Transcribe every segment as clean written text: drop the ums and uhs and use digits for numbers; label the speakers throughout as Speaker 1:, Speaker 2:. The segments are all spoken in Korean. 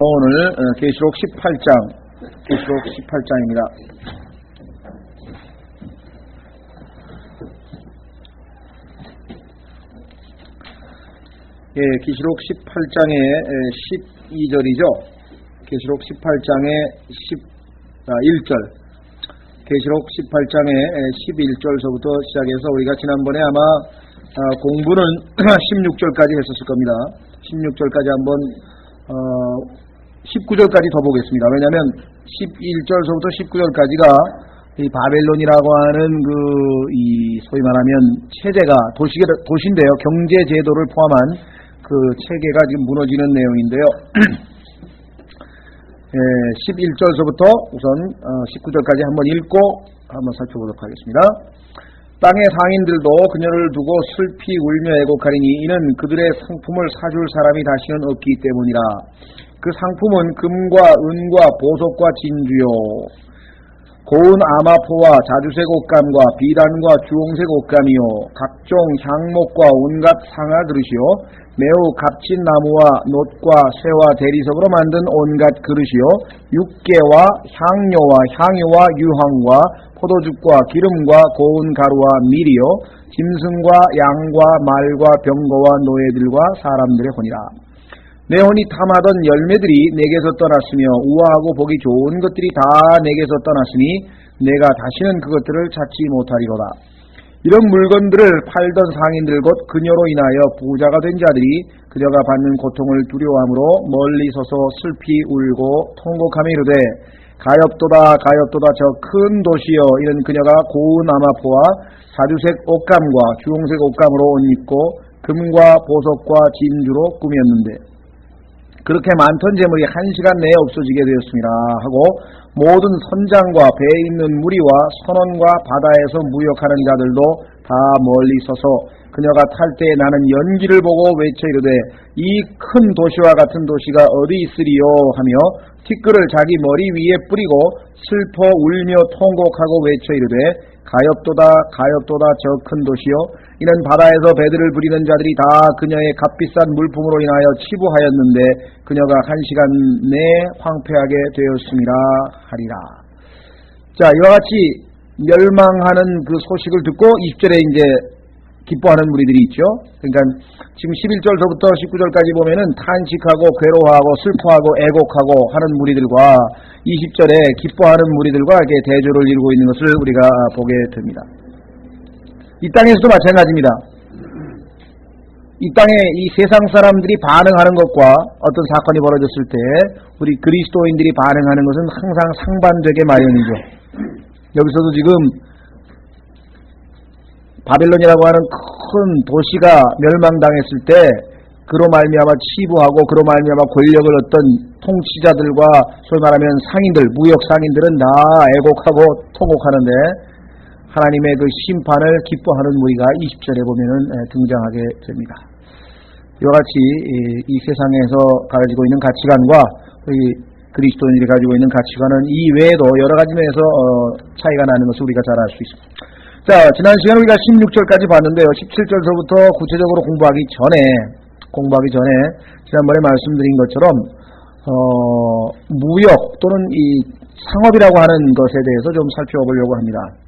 Speaker 1: 오늘 계시록 18장입니다. 계시록 18장의 12절이죠. 계시록 18장의 1절. 계시록 18장의 11절서부터 시작해서 우리가 지난번에 아마 공부는 16절까지 했었을 겁니다. 16절까지 한번 19절까지 더 보겠습니다. 왜냐하면 11절서부터 19절까지가 이 바벨론이라고 하는 이 소위 말하면 체제가 도시인데요. 경제 제도를 포함한 그 체계가 지금 무너지는 내용인데요. 11절서부터 우선 19절까지 한번 읽고 한번 살펴보도록 하겠습니다. 땅의 상인들도 그녀를 두고 슬피 울며 애곡하리니 이는 그들의 상품을 사줄 사람이 다시는 없기 때문이라. 그 상품은 금과 은과 보석과 진주요 고운 아마포와 자주색 옷감과 비단과 주홍색 옷감이요 각종 향목과 온갖 상아그릇이요 매우 값진 나무와 놋과 쇠와 대리석으로 만든 온갖 그릇이요 육개와 향료와 향유와 유황과 포도즙과 기름과 고운 가루와 밀이요 짐승과 양과 말과 병거와 노예들과 사람들의 혼이라. 내 혼이 탐하던 열매들이 내게서 떠났으며 우아하고 보기 좋은 것들이 다 내게서 떠났으니 내가 다시는 그것들을 찾지 못하리로다. 이런 물건들을 팔던 상인들 곧 그녀로 인하여 부자가 된 자들이 그녀가 받는 고통을 두려워함으로 멀리 서서 슬피 울고 통곡하며 이르되 가엾도다 가엾도다 저 큰 도시여 이는 그녀가 고운 아마포와 자주색 옷감과 주홍색 옷감으로 옷 입고 금과 보석과 진주로 꾸몄는데 그렇게 많던 재물이 한 시간 내에 없어지게 되었습니다 하고 모든 선장과 배에 있는 무리와 선원과 바다에서 무역하는 자들도 다 멀리 서서 그녀가 탈 때 나는 연기를 보고 외쳐 이르되 이 큰 도시와 같은 도시가 어디 있으리요 하며 티끌을 자기 머리 위에 뿌리고 슬퍼 울며 통곡하고 외쳐 이르되 가엾도다 가엾도다 저 큰 도시요 이는 바다에서 배들을 부리는 자들이 다 그녀의 값비싼 물품으로 인하여 치부하였는데 그녀가 한 시간 내에 황폐하게 되었음이라 하리라. 자, 이와 같이 멸망하는 그 소식을 듣고 20절에 이제 기뻐하는 무리들이 있죠. 그러니까 지금 11절서부터 19절까지 보면은 탄식하고 괴로워하고 슬퍼하고 애곡하고 하는 무리들과 20절에 기뻐하는 무리들과 이렇게 대조를 이루고 있는 것을 우리가 보게 됩니다. 이 땅에서도 마찬가지입니다. 이 땅에 이 세상 사람들이 반응하는 것과 어떤 사건이 벌어졌을 때 우리 그리스도인들이 반응하는 것은 항상 상반되게 마련이죠. 여기서도 지금 바벨론이라고 하는 큰 도시가 멸망당했을 때 그로 말미암아 치부하고 그로 말미암아 권력을 얻던 통치자들과 소위 말하면 상인들, 무역 상인들은 다 애곡하고 통곡하는데 하나님의 그 심판을 기뻐하는 무리가 20절에 보면은 등장하게 됩니다. 이와 같이 이 세상에서 가지고 있는 가치관과 그리스도인들이 가지고 있는 가치관은 이 외에도 여러 가지 면에서 차이가 나는 것을 우리가 잘 알 수 있습니다. 자, 지난 시간에 우리가 16절까지 봤는데요. 17절서부터 구체적으로 공부하기 전에 지난번에 말씀드린 것처럼 무역 또는 이 상업이라고 하는 것에 대해서 좀 살펴보려고 합니다.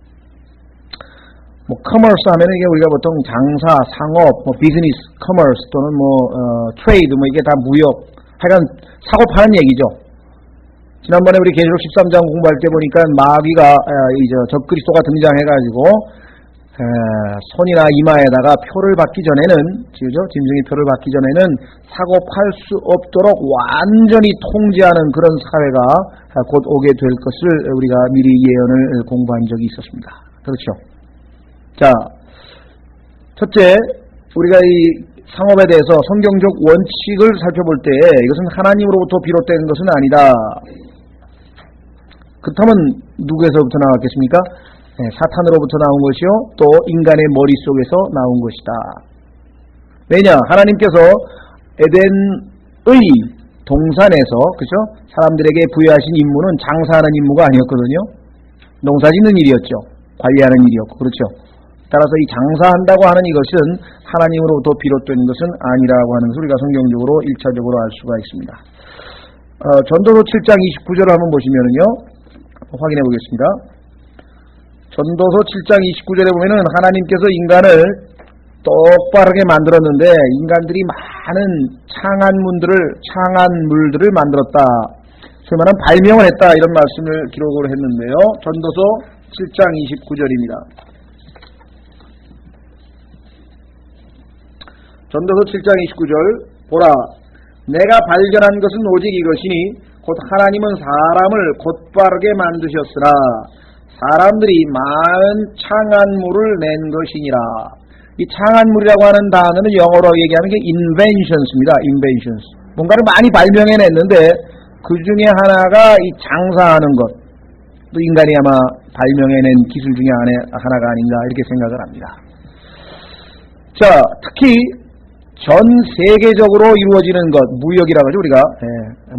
Speaker 1: 커머스 하면은 이게 우리가 보통 장사, 상업, 비즈니스, 커머스 또는 트레이드 이게 다 무역, 하여간 사고 파는 얘기죠. 지난번에 우리 계시록 13장 공부할 때 보니까 마귀가 적그리스도가 등장해가지고 손이나 이마에다가 표를 받기 전에는 짐승의 표를 받기 전에는 사고 팔 수 없도록 완전히 통제하는 그런 사회가 곧 오게 될 것을 우리가 미리 예언을 공부한 적이 있었습니다. 그렇죠. 자, 첫째, 우리가 이 상업에 대해서 성경적 원칙을 살펴볼 때 이것은 하나님으로부터 비롯된 것은 아니다. 그렇다면 누구에서부터 나왔겠습니까? 사탄으로부터 나온 것이요 또 인간의 머릿속에서 나온 것이다. 왜냐? 하나님께서 에덴의 동산에서 그죠? 사람들에게 부여하신 임무는 장사하는 임무가 아니었거든요. 농사짓는 일이었죠. 관리하는 일이었고 그렇죠. 따라서 이 장사한다고 하는 이것은 하나님으로부터 비롯된 것은 아니라고 하는 것을 우리가 성경적으로 1차적으로 알 수가 있습니다. 전도서 7장 29절을 한번 보시면은요, 확인해 보겠습니다. 전도서 7장 29절에 보면은 하나님께서 인간을 똑바르게 만들었는데 인간들이 많은 창안물들을 만들었다. 소위 말하면 발명을 했다. 이런 말씀을 기록을 했는데요. 전도서 7장 29절입니다. 전도서 7장 29절 보라 내가 발견한 것은 오직 이것이니 곧 하나님은 사람을 곧바르게 만드셨으나 사람들이 많은 창안물을 낸 것이니라. 이 창안물이라고 하는 단어는 영어로 얘기하는 게 inventions입니다. inventions. 뭔가를 많이 발명해냈는데 그 중에 하나가 이 장사하는 것. 또 인간이 아마 발명해낸 기술 중에 하나가 아닌가 이렇게 생각을 합니다. 자, 특히 전 세계적으로 이루어지는 것, 무역이라고 하죠, 우리가.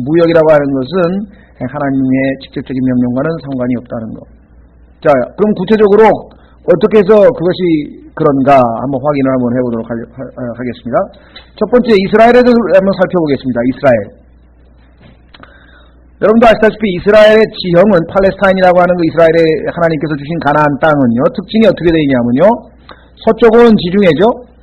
Speaker 1: 무역이라고 하는 것은 하나님의 직접적인 명령과는 상관이 없다는 것. 자, 그럼 구체적으로 어떻게 해서 그것이 그런가 한번 확인을 한번 해보도록 하겠습니다. 첫 번째, 이스라엘에 대해서 한번 살펴보겠습니다. 이스라엘. 여러분도 아시다시피 이스라엘의 지형은 팔레스타인이라고 하는 그 이스라엘의 하나님께서 주신 가나안 땅은요, 특징이 어떻게 되어 있냐면요, 서쪽은 지중해죠,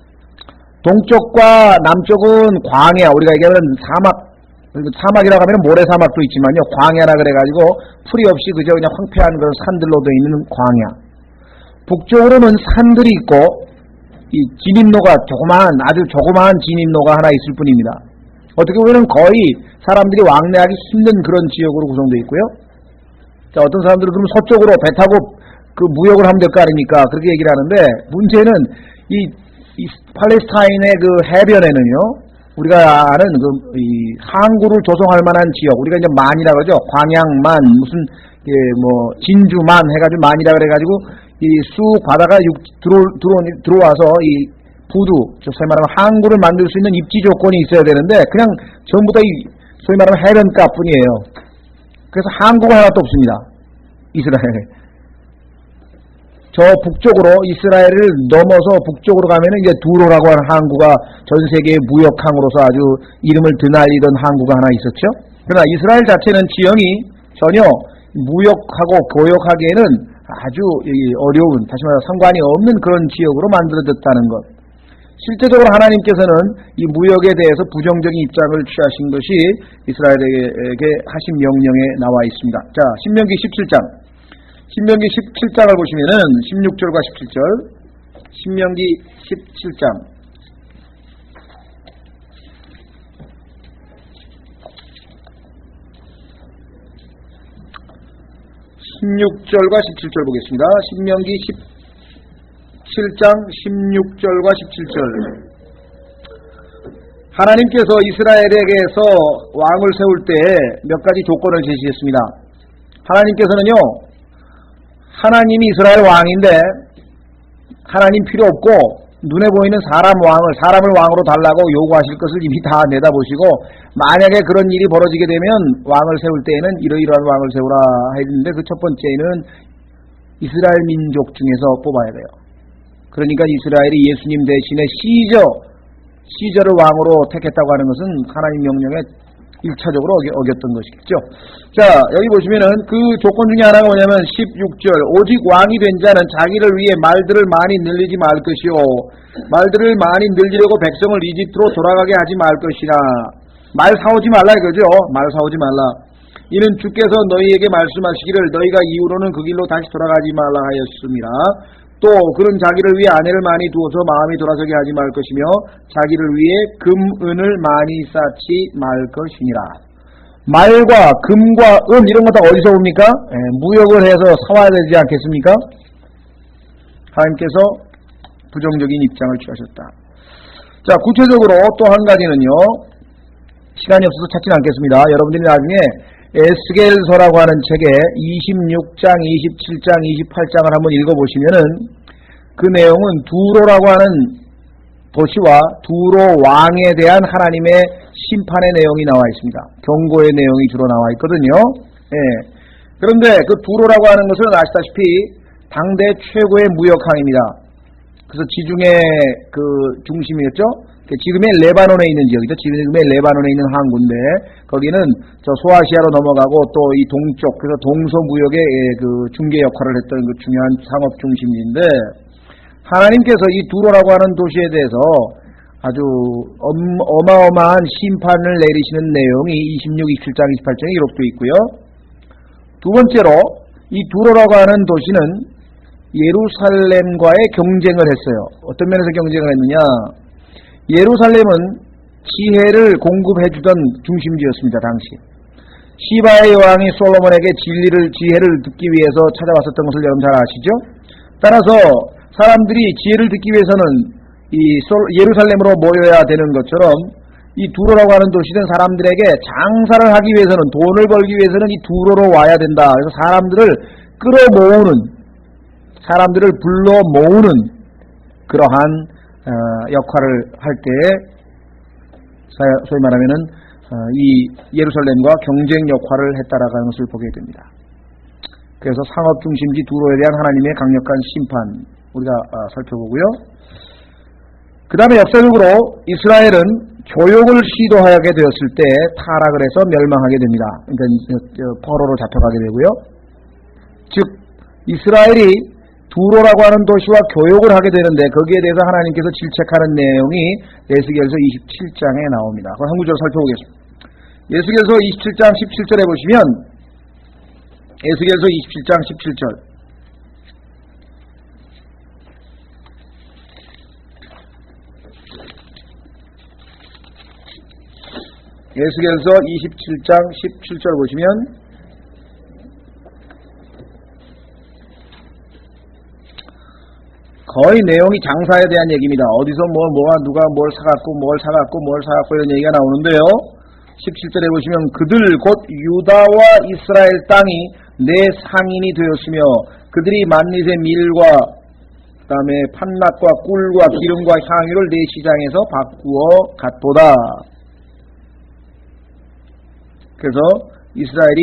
Speaker 1: 동쪽과 남쪽은 광야, 우리가 얘기하면 사막이라고 하면 모래사막도 있지만요, 광야라 그래가지고 풀이 없이 그저 그냥 황폐한 그런 산들로 되어 있는 광야. 북쪽으로는 산들이 있고 이 진입로가 아주 조그마한 진입로가 하나 있을 뿐입니다. 어떻게 보면 거의 사람들이 왕래하기 힘든 그런 지역으로 구성되어 있고요. 자, 어떤 사람들은 그럼 서쪽으로 배 타고 그 무역을 하면 될 거 아닙니까? 그렇게 얘기를 하는데 문제는 이 팔레스타인의 그 해변에는요, 우리가 아는 이 항구를 조성할 만한 지역, 우리가 이제 만이라 그러죠. 광양만, 무슨, 진주만 해가지고 만이라 그래가지고, 이 쑥 바다가 들어와서 이 소위 말하면 항구를 만들 수 있는 입지 조건이 있어야 되는데, 그냥 전부 다 소위 말하면 해변가 뿐이에요. 그래서 항구가 하나도 없습니다. 이스라엘에. 저 북쪽으로 이스라엘을 넘어서 북쪽으로 가면은 이제 두로라고 하는 항구가 전 세계의 무역항으로서 아주 이름을 드날리던 항구가 하나 있었죠. 그러나 이스라엘 자체는 지형이 전혀 무역하고 교역하기에는 아주 어려운, 다시 말해서 상관이 없는 그런 지역으로 만들어졌다는 것. 실제적으로 하나님께서는 이 무역에 대해서 부정적인 입장을 취하신 것이 이스라엘에게 하신 명령에 나와 있습니다. 자, 신명기 17장. 신명기 17장을 보시면은 16절과 17절, 신명기 17장. (16절과 17절) 보겠습니다. 신명기 17장 16절과 17절. 하나님께서 이스라엘에게서 왕을 세울 때 몇 가지 조건을 제시했습니다. 하나님께서는요, 하나님이 이스라엘 왕인데 하나님 필요 없고 눈에 보이는 사람을 왕으로 달라고 요구하실 것을 이미 다 내다보시고, 만약에 그런 일이 벌어지게 되면 왕을 세울 때에는 이러이러한 왕을 세우라 했는데, 그 첫 번째는 이스라엘 민족 중에서 뽑아야 돼요. 그러니까 이스라엘이 예수님 대신에 시저를 왕으로 택했다고 하는 것은 하나님 명령에 1차적으로 어겼던 것이겠죠. 자, 여기 보시면은 그 조건 중에 하나가 뭐냐면 16절, 오직 왕이 된 자는 자기를 위해 말들을 많이 늘리지 말 것이요, 말들을 많이 늘리려고 백성을 이집트로 돌아가게 하지 말 것이나. 말 사오지 말라 이거죠. 말 사오지 말라. 이는 주께서 너희에게 말씀하시기를 너희가 이후로는 그 길로 다시 돌아가지 말라 하였습니다. 또 그는 자기를 위해 아내를 많이 두어서 마음이 돌아서게 하지 말 것이며 자기를 위해 금, 은을 많이 쌓지 말 것이니라. 말과 금과 은 이런 거 다 어디서 옵니까? 무역을 해서 사와야 되지 않겠습니까? 하나님께서 부정적인 입장을 취하셨다. 자, 구체적으로 또 한 가지는요, 시간이 없어서 찾지는 않겠습니다. 여러분들이 나중에 에스겔서라고 하는 책에 26장, 27장, 28장을 한번 읽어보시면은 그 내용은 두로라고 하는 도시와 두로 왕에 대한 하나님의 심판의 내용이 나와 있습니다. 경고의 내용이 주로 나와 있거든요. 예. 그런데 그 두로라고 하는 것은 아시다시피 당대 최고의 무역항입니다. 그래서 지중해 그 중심이었죠. 지금의 레바논에 있는 지역이죠. 지금의 레바논에 있는 항구인데 거기는 저 소아시아로 넘어가고 또 이 동쪽 그래서 동서무역의 그 중개 역할을 했던 그 중요한 상업 중심지인데 하나님께서 이 두로라고 하는 도시에 대해서 아주 어마어마한 심판을 내리시는 내용이 26, 27장, 28장에 기록되어 있고요. 두 번째로 이 두로라고 하는 도시는 예루살렘과의 경쟁을 했어요. 어떤 면에서 경쟁을 했느냐? 예루살렘은 지혜를 공급해주던 중심지였습니다. 당시 시바의 왕이 솔로몬에게 지혜를 듣기 위해서 찾아왔었던 것을 여러분 잘 아시죠? 따라서 사람들이 지혜를 듣기 위해서는 이 예루살렘으로 모여야 되는 것처럼 이 두로라고 하는 도시는 사람들에게 장사를 하기 위해서는 돈을 벌기 위해서는 이 두로로 와야 된다. 그래서 사람들을 끌어모으는 사람들을 불러 모으는 그러한 역할을 할 때 소위 말하면은 이 예루살렘과 경쟁 역할을 했다라는 것을 보게 됩니다. 그래서 상업 중심지 두로에 대한 하나님의 강력한 심판 우리가 살펴보고요. 그 다음에 역사적으로 이스라엘은 교역을 시도하게 되었을 때 타락을 해서 멸망하게 됩니다. 그러니까 포로로 잡혀가게 되고요. 즉 이스라엘이 두로라고 하는 도시와 교역을 하게 되는데 거기에 대해서 하나님께서 질책하는 내용이 에스겔서 27장에 나옵니다. 그걸 한 구절 살펴보겠습니다. 에스겔서 27장 17절에 보시면 에스겔서 27장 17절 에스겔서 27장 17절 보시면 거의 내용이 장사에 대한 얘기입니다. 어디서 누가 뭘 사갖고 이런 얘기가 나오는데요. 17절에 보시면 그들 곧 유다와 이스라엘 땅이 내 상인이 되었으며 그들이 만릿의 밀과 그 다음에 판낫과 꿀과 기름과 향유를 내 시장에서 바꾸어 갔도다. 그래서 이스라엘이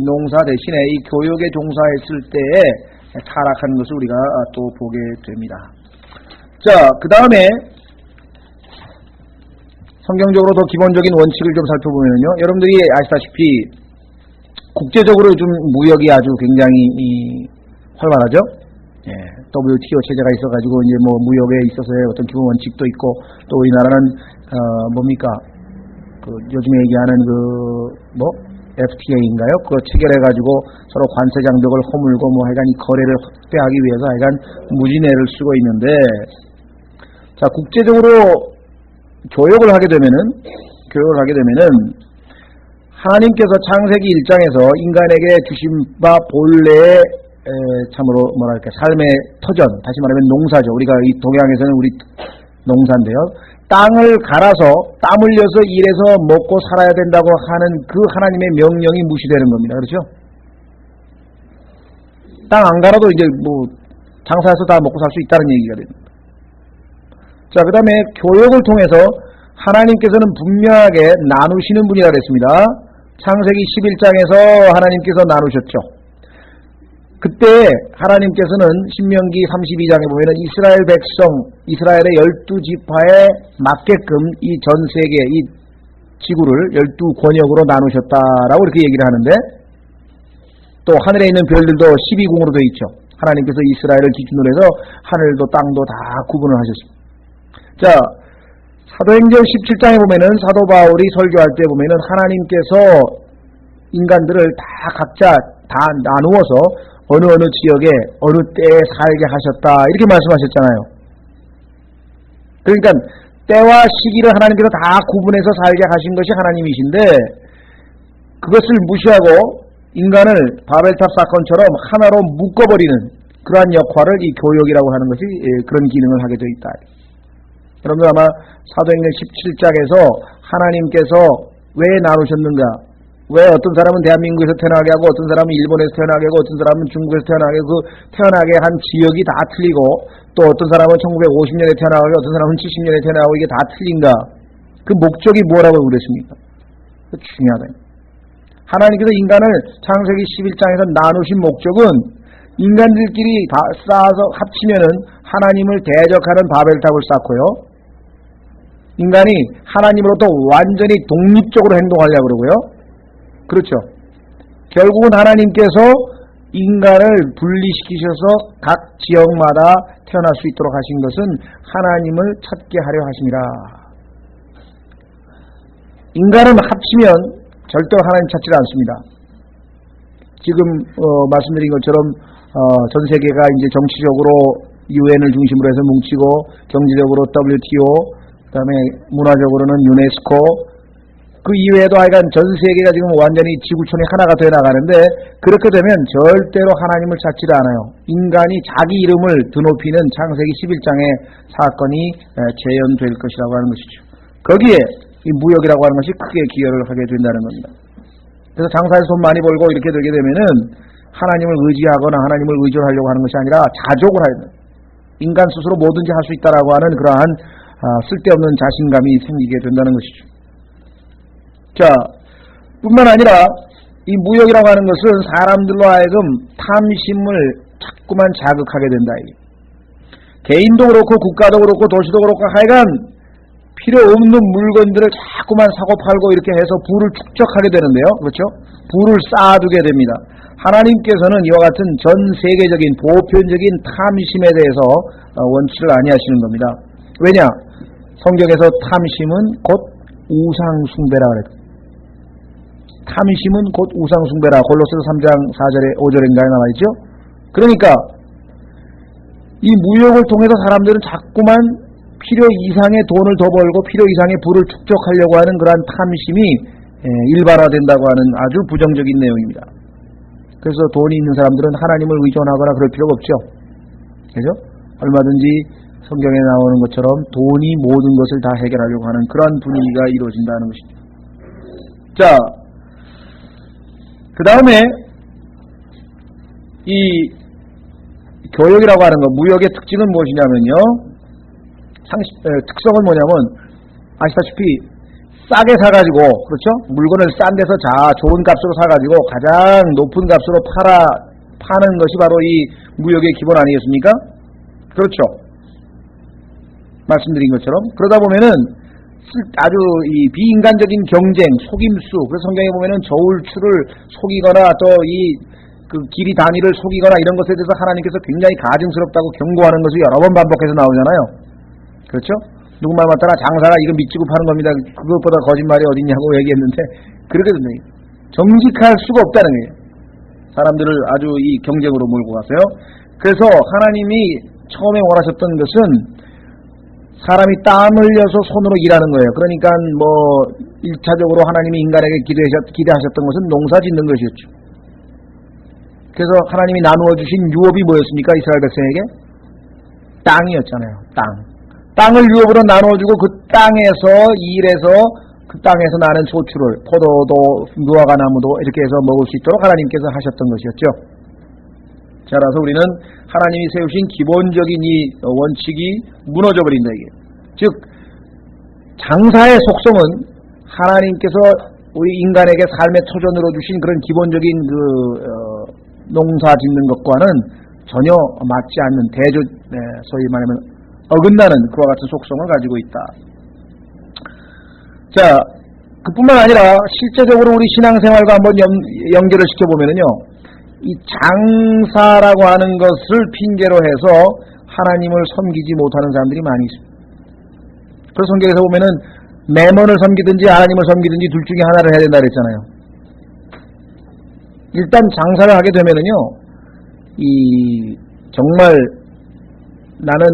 Speaker 1: 농사 대신에 이 교역에 종사했을 때에 타락하는 것을 우리가 또 보게 됩니다. 자, 그 다음에 성경적으로 더 기본적인 원칙을 좀 살펴보면요. 여러분들이 아시다시피 국제적으로 요즘 무역이 아주 굉장히 활발하죠. 예, WTO 체제가 있어가지고 이제 무역에 있어서의 어떤 기본 원칙도 있고 또 우리나라는 뭡니까? 요즘에 얘기하는 FTA인가요? 그거 체결해가지고 서로 관세 장벽을 허물고 하여간 이 거래를 확대하기 위해서 하여간 무진애를 쓰고 있는데, 자, 국제적으로 교역을 하게 되면은 하나님께서 창세기 1장에서 인간에게 주신 바 본래의 참으로 삶의 터전, 다시 말하면 농사죠. 우리가 이 동양에서는 우리 농사인데요. 땅을 갈아서 땀 흘려서 일해서 먹고 살아야 된다고 하는 그 하나님의 명령이 무시되는 겁니다. 그렇죠? 땅 안 갈아도 이제 장사해서 다 먹고 살 수 있다는 얘기가 됩니다. 자, 그 다음에 교역을 통해서 하나님께서는 분명하게 나누시는 분이라 그랬습니다. 창세기 11장에서 하나님께서 나누셨죠. 그때 하나님께서는 신명기 32장에 보면은 이스라엘 백성, 이스라엘의 12지파에 맞게끔 이 전 세계, 이 지구를 12권역으로 나누셨다라고 이렇게 얘기를 하는데, 또 하늘에 있는 별들도 12궁으로 되어 있죠. 하나님께서 이스라엘을 기준으로 해서 하늘도 땅도 다 구분을 하셨습니다. 자, 사도행전 17장에 보면은 사도 바울이 설교할 때 보면은 하나님께서 인간들을 다 각자 다 나누어서 어느 지역에 어느 때에 살게 하셨다 이렇게 말씀하셨잖아요. 그러니까 때와 시기를 하나님께서 다 구분해서 살게 하신 것이 하나님이신데 그것을 무시하고 인간을 바벨탑 사건처럼 하나로 묶어버리는 그러한 역할을 이 교역이라고 하는 것이 그런 기능을 하게 되어 있다. 여러분들 아마 사도행전 17장에서 하나님께서 왜 나누셨는가, 왜 어떤 사람은 대한민국에서 태어나게 하고 어떤 사람은 일본에서 태어나게 하고 어떤 사람은 중국에서 태어나게 하고 그 태어나게 한 지역이 다 틀리고 또 어떤 사람은 1950년에 태어나고 어떤 사람은 70년에 태어나고 이게 다 틀린가? 그 목적이 뭐라고 그랬습니까? 중요하다. 하나님께서 인간을 창세기 11장에서 나누신 목적은 인간들끼리 쌓아서 합치면은 하나님을 대적하는 바벨탑을 쌓고요. 인간이 하나님으로부터 완전히 독립적으로 행동하려고 그러고요. 그렇죠. 결국은 하나님께서 인간을 분리시키셔서 각 지역마다 태어날 수 있도록 하신 것은 하나님을 찾게 하려 하심이라. 인간은 합치면 절대로 하나님 찾지를 않습니다. 지금 말씀드린 것처럼 전 세계가 이제 정치적으로 UN을 중심으로 해서 뭉치고 경제적으로 WTO, 그다음에 문화적으로는 유네스코, 그 이외에도 하여간 전 세계가 지금 완전히 지구촌이 하나가 되어 나가는데, 그렇게 되면 절대로 하나님을 찾지를 않아요. 인간이 자기 이름을 드높이는 창세기 11장의 사건이 재현될 것이라고 하는 것이죠. 거기에 이 무역이라고 하는 것이 크게 기여를 하게 된다는 겁니다. 그래서 장사에서 돈 많이 벌고 이렇게 되게 되면은 하나님을 의지하거나 하나님을 의존하려고 하는 것이 아니라 자족을 하는, 인간 스스로 뭐든지 할 수 있다라고 하는 그러한 쓸데없는 자신감이 생기게 된다는 것이죠. 자, 뿐만 아니라 이 무역이라고 하는 것은 사람들로 하여금 탐심을 자꾸만 자극하게 된다. 개인도 그렇고 국가도 그렇고 도시도 그렇고 하여간 필요 없는 물건들을 자꾸만 사고 팔고 이렇게 해서 부를 축적하게 되는데요. 그렇죠? 부를 쌓아두게 됩니다. 하나님께서는 이와 같은 전 세계적인 보편적인 탐심에 대해서 원치를 아니하시는 겁니다. 왜냐? 성경에서 탐심은 곧 우상숭배라 그랬거든요. 탐심은 곧 우상숭배라. 골로새서 3장 4절에 5절인가에 나와있죠. 그러니까 이 무역을 통해서 사람들은 자꾸만 필요 이상의 돈을 더 벌고 필요 이상의 부를 축적하려고 하는 그러한 탐심이 일반화된다고 하는 아주 부정적인 내용입니다. 그래서 돈이 있는 사람들은 하나님을 의존하거나 그럴 필요가 없죠. 그죠? 얼마든지 성경에 나오는 것처럼 돈이 모든 것을 다 해결하려고 하는 그러한 분위기가 이루어진다는 것이죠. 자, 그 다음에 이 교역이라고 하는 것, 무역의 특징은 무엇이냐면요, 특성은 뭐냐면 아시다시피 싸게 사가지고, 그렇죠? 물건을 싼 데서 좋은 값으로 사가지고 가장 높은 값으로 파는 것이 바로 이 무역의 기본 아니겠습니까? 그렇죠. 말씀드린 것처럼. 그러다 보면은 아주 이 비인간적인 경쟁, 속임수, 그래서 성경에 보면은 저울추를 속이거나 또 그 길이 단위를 속이거나 이런 것에 대해서 하나님께서 굉장히 가증스럽다고 경고하는 것을 여러 번 반복해서 나오잖아요. 그렇죠? 누구 말 맞다나 장사가 이거 미치고 파는 겁니다. 그것보다 거짓말이 어딨냐고 얘기했는데, 그렇게 된다니. 정직할 수가 없다는 거예요. 사람들을 아주 이 경쟁으로 몰고 갔어요. 그래서 하나님이 처음에 원하셨던 것은 사람이 땀 흘려서 손으로 일하는 거예요. 그러니까 뭐 1차적으로 하나님이 인간에게 기대하셨던 것은 농사 짓는 것이었죠. 그래서 하나님이 나누어 주신 유업이 뭐였습니까? 이스라엘 백성에게? 땅이었잖아요. 땅을 유업으로 나누어주고 그 땅에서 일해서 그 땅에서 나는 소출을, 포도도 무화과 나무도 이렇게 해서 먹을 수 있도록 하나님께서 하셨던 것이었죠. 따라서 우리는 하나님이 세우신 기본적인 이 원칙이 무너져 버린다 이게. 즉 장사의 속성은 하나님께서 우리 인간에게 삶의 터전으로 주신 그런 기본적인 농사 짓는 것과는 전혀 맞지 않는 소위 말하면 어긋나는 그와 같은 속성을 가지고 있다. 자, 그뿐만 아니라 실제적으로 우리 신앙생활과 한번 연결을 시켜보면은요, 이 장사라고 하는 것을 핑계로 해서 하나님을 섬기지 못하는 사람들이 많이 있습니다. 그래서 성경에서 보면은 매몬을 섬기든지 하나님을 섬기든지 둘 중에 하나를 해야 된다 그랬잖아요. 일단 장사를 하게 되면은요, 정말 나는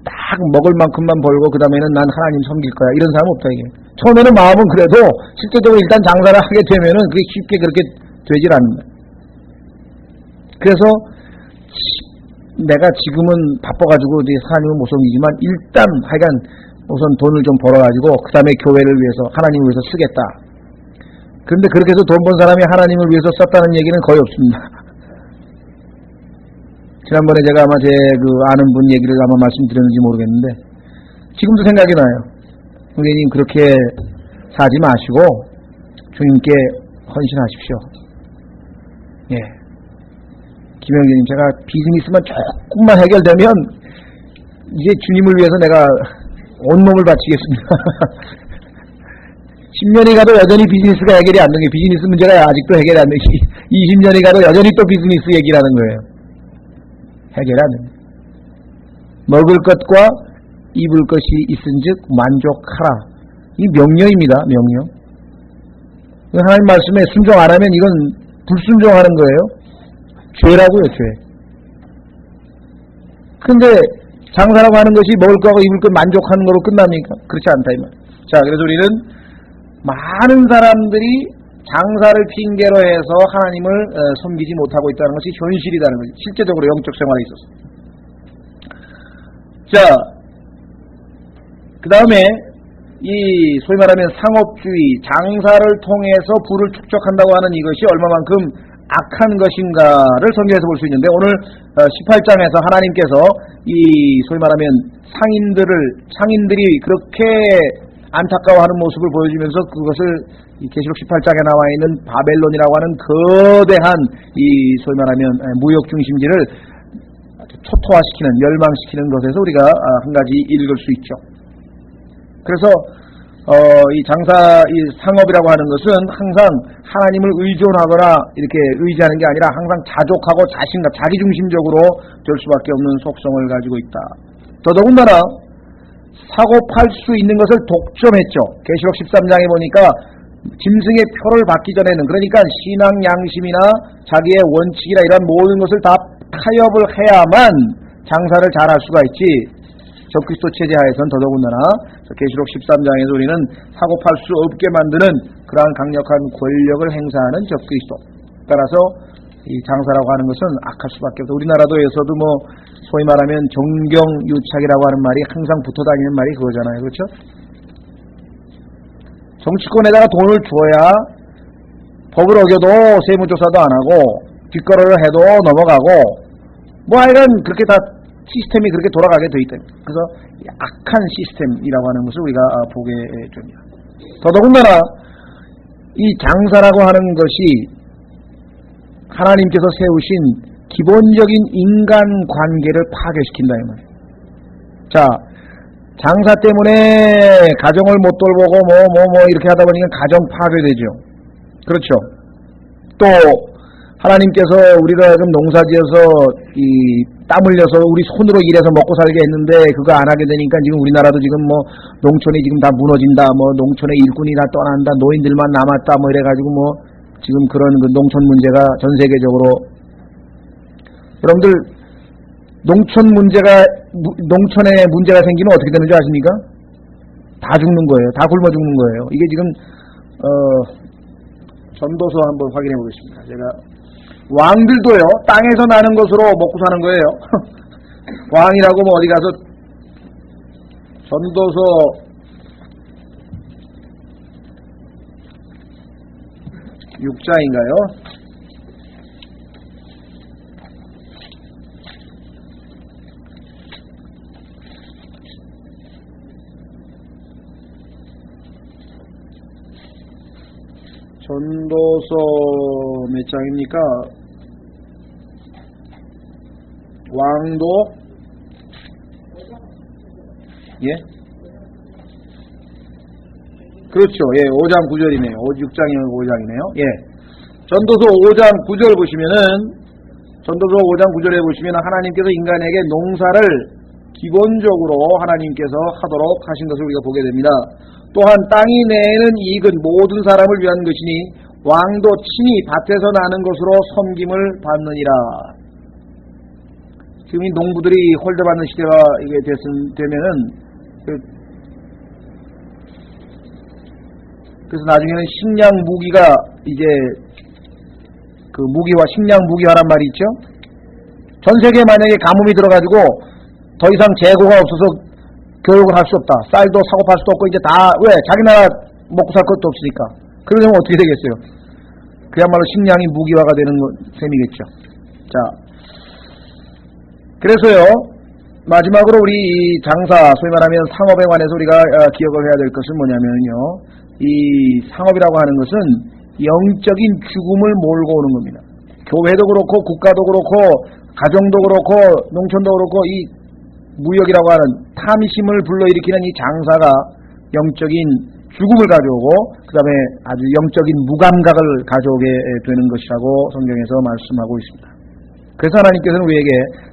Speaker 1: 딱 먹을 만큼만 벌고 그 다음에는 난 하나님 섬길 거야, 이런 사람 없다 이게. 처음에는 마음은 그래도 실제적으로 일단 장사를 하게 되면은 그게 쉽게 그렇게 되질 않는다. 그래서 내가 지금은 바빠가지고 하나님은 못 섬기지만 일단 하여간 우선 돈을 좀 벌어가지고 그 다음에 교회를 위해서 하나님을 위해서 쓰겠다. 그런데 그렇게 해서 돈 번 사람이 하나님을 위해서 썼다는 얘기는 거의 없습니다. 지난번에 제가 아마 제 아는 분 얘기를 아마 말씀드렸는지 모르겠는데, 지금도 생각이 나요. 선생님 그렇게 사지 마시고 주님께 헌신하십시오. 예. 김영재님, 제가 비즈니스만 조금만 해결되면 이제 주님을 위해서 내가 온몸을 바치겠습니다. 10년이 가도 여전히 비즈니스가 해결이 안 되는 게 비즈니스 문제가 아직도 해결이 안 되는 게 20년이 가도 여전히 또 비즈니스 얘기라는 거예요. 해결이 안 됩니다. 먹을 것과 입을 것이 있은즉 만족하라. 이 명령입니다. 명령. 하나님 말씀에 순종 안 하면 이건 불순종하는 거예요. 죄라고요. 죄. 근데 장사라고 하는 것이 먹을 거하고 입을 것 만족하는 거로 끝납니까? 그렇지 않다 이 말. 자, 그래서 우리는 많은 사람들이 장사를 핑계로 해서 하나님을 섬기지 못하고 있다는 것이 현실이라는 거죠. 실제적으로 영적 생활에 있어서. 자, 그 다음에 이 소위 말하면 상업주의, 장사를 통해서 부를 축적한다고 하는 이것이 얼마만큼 악한 것인가를 성경에서 볼 수 있는데, 오늘 18장에서 하나님께서 이 소위 말하면 상인들이 그렇게 안타까워하는 모습을 보여주면서 그것을 이 계시록 18장에 나와 있는 바벨론이라고 하는 거대한 이 소위 말하면 무역 중심지를 초토화시키는, 멸망시키는 것에서 우리가 한 가지 읽을 수 있죠. 그래서 이 상업이라고 하는 것은 항상 하나님을 의존하거나 이렇게 의지하는 게 아니라 항상 자족하고 자신감, 자기중심적으로 될 수밖에 없는 속성을 가지고 있다. 더더군다나 사고 팔 수 있는 것을 독점했죠. 계시록 13장에 보니까 짐승의 표를 받기 전에는, 그러니까 신앙 양심이나 자기의 원칙이나 이런 모든 것을 다 타협을 해야만 장사를 잘할 수가 있지. 적그리스도 체제 하에서는 더더군다나 계시록 13장에서 우리는 사고 팔 수 없게 만드는 그러한 강력한 권력을 행사하는 적그리스도. 따라서 이 장사라고 하는 것은 악할 수밖에 없다. 우리나라도에서도 소위 말하면 정경유착이라고 하는 말이 항상 붙어 다니는 말이 그거잖아요. 그렇죠? 정치권에다가 돈을 줘야 법을 어겨도 세무조사도 안 하고 뒷거래를 해도 넘어가고 하여간 그렇게 다 시스템이 그렇게 돌아가게 돼 있다. 그래서 악한 시스템이라고 하는 것을 우리가 보게 됩니다. 더더군다나 이 장사라고 하는 것이 하나님께서 세우신 기본적인 인간관계를 파괴시킨다 이 말이에요. 자, 장사 때문에 가정을 못 돌보고 이렇게 하다 보니까 가정 파괴되죠. 그렇죠. 또 하나님께서 우리가 지금 농사지어서 땀 흘려서 우리 손으로 일해서 먹고 살게 했는데 그거 안 하게 되니까 지금 우리나라도 지금 농촌이 지금 다 무너진다, 농촌의 일꾼이 다 떠난다, 노인들만 남았다, 이래가지고 지금 그런 그 농촌 문제가 전 세계적으로. 여러분들 농촌에 문제가 생기면 어떻게 되는 줄 아십니까? 다 죽는 거예요. 다 굶어 죽는 거예요. 이게 지금 전도서 한번 확인해 보겠습니다. 제가 왕들도요, 땅에서 나는 것으로 먹고 사는 거예요. 왕이라고 어디 가서 전도서 6장인가요? 전도서 몇 장입니까? 왕도 그렇죠. 5장 9절이네요. 6장이면 5장이네요. 전도서 5장 9절 보시면은, 전도서 5장 9절에 보시면 하나님께서 인간에게 농사를 기본적으로 하나님께서 하도록 하신 것을 우리가 보게 됩니다. 또한 땅이 내는 이익은 모든 사람을 위한 것이니 왕도 친히 밭에서 나는 것으로 섬김을 받느니라. 지금 이 농부들이 홀대받는 시대가 이게 되면은 그래서 나중에는 식량 무기가 이제 그 무기화, 식량 무기화란 말이 있죠. 전 세계에 만약에 가뭄이 들어가지고 더 이상 재고가 없어서 교육을 할 수 없다. 쌀도 사고 팔 수도 없고 이제 다 왜? 자기 나라 먹고 살 것도 없으니까. 그러면 어떻게 되겠어요? 그야말로 식량이 무기화가 되는 셈이겠죠. 자, 그래서요 마지막으로 우리 이 장사, 소위 말하면 상업에 관해서 우리가 기억을 해야 될 것은 뭐냐면요, 이 상업이라고 하는 것은 영적인 죽음을 몰고 오는 겁니다. 교회도 그렇고 국가도 그렇고 가정도 그렇고 농촌도 그렇고 이 무역이라고 하는 탐심을 불러일으키는 이 장사가 영적인 죽음을 가져오고 그 다음에 아주 영적인 무감각을 가져오게 되는 것이라고 성경에서 말씀하고 있습니다. 그래서 하나님께서는 우리에게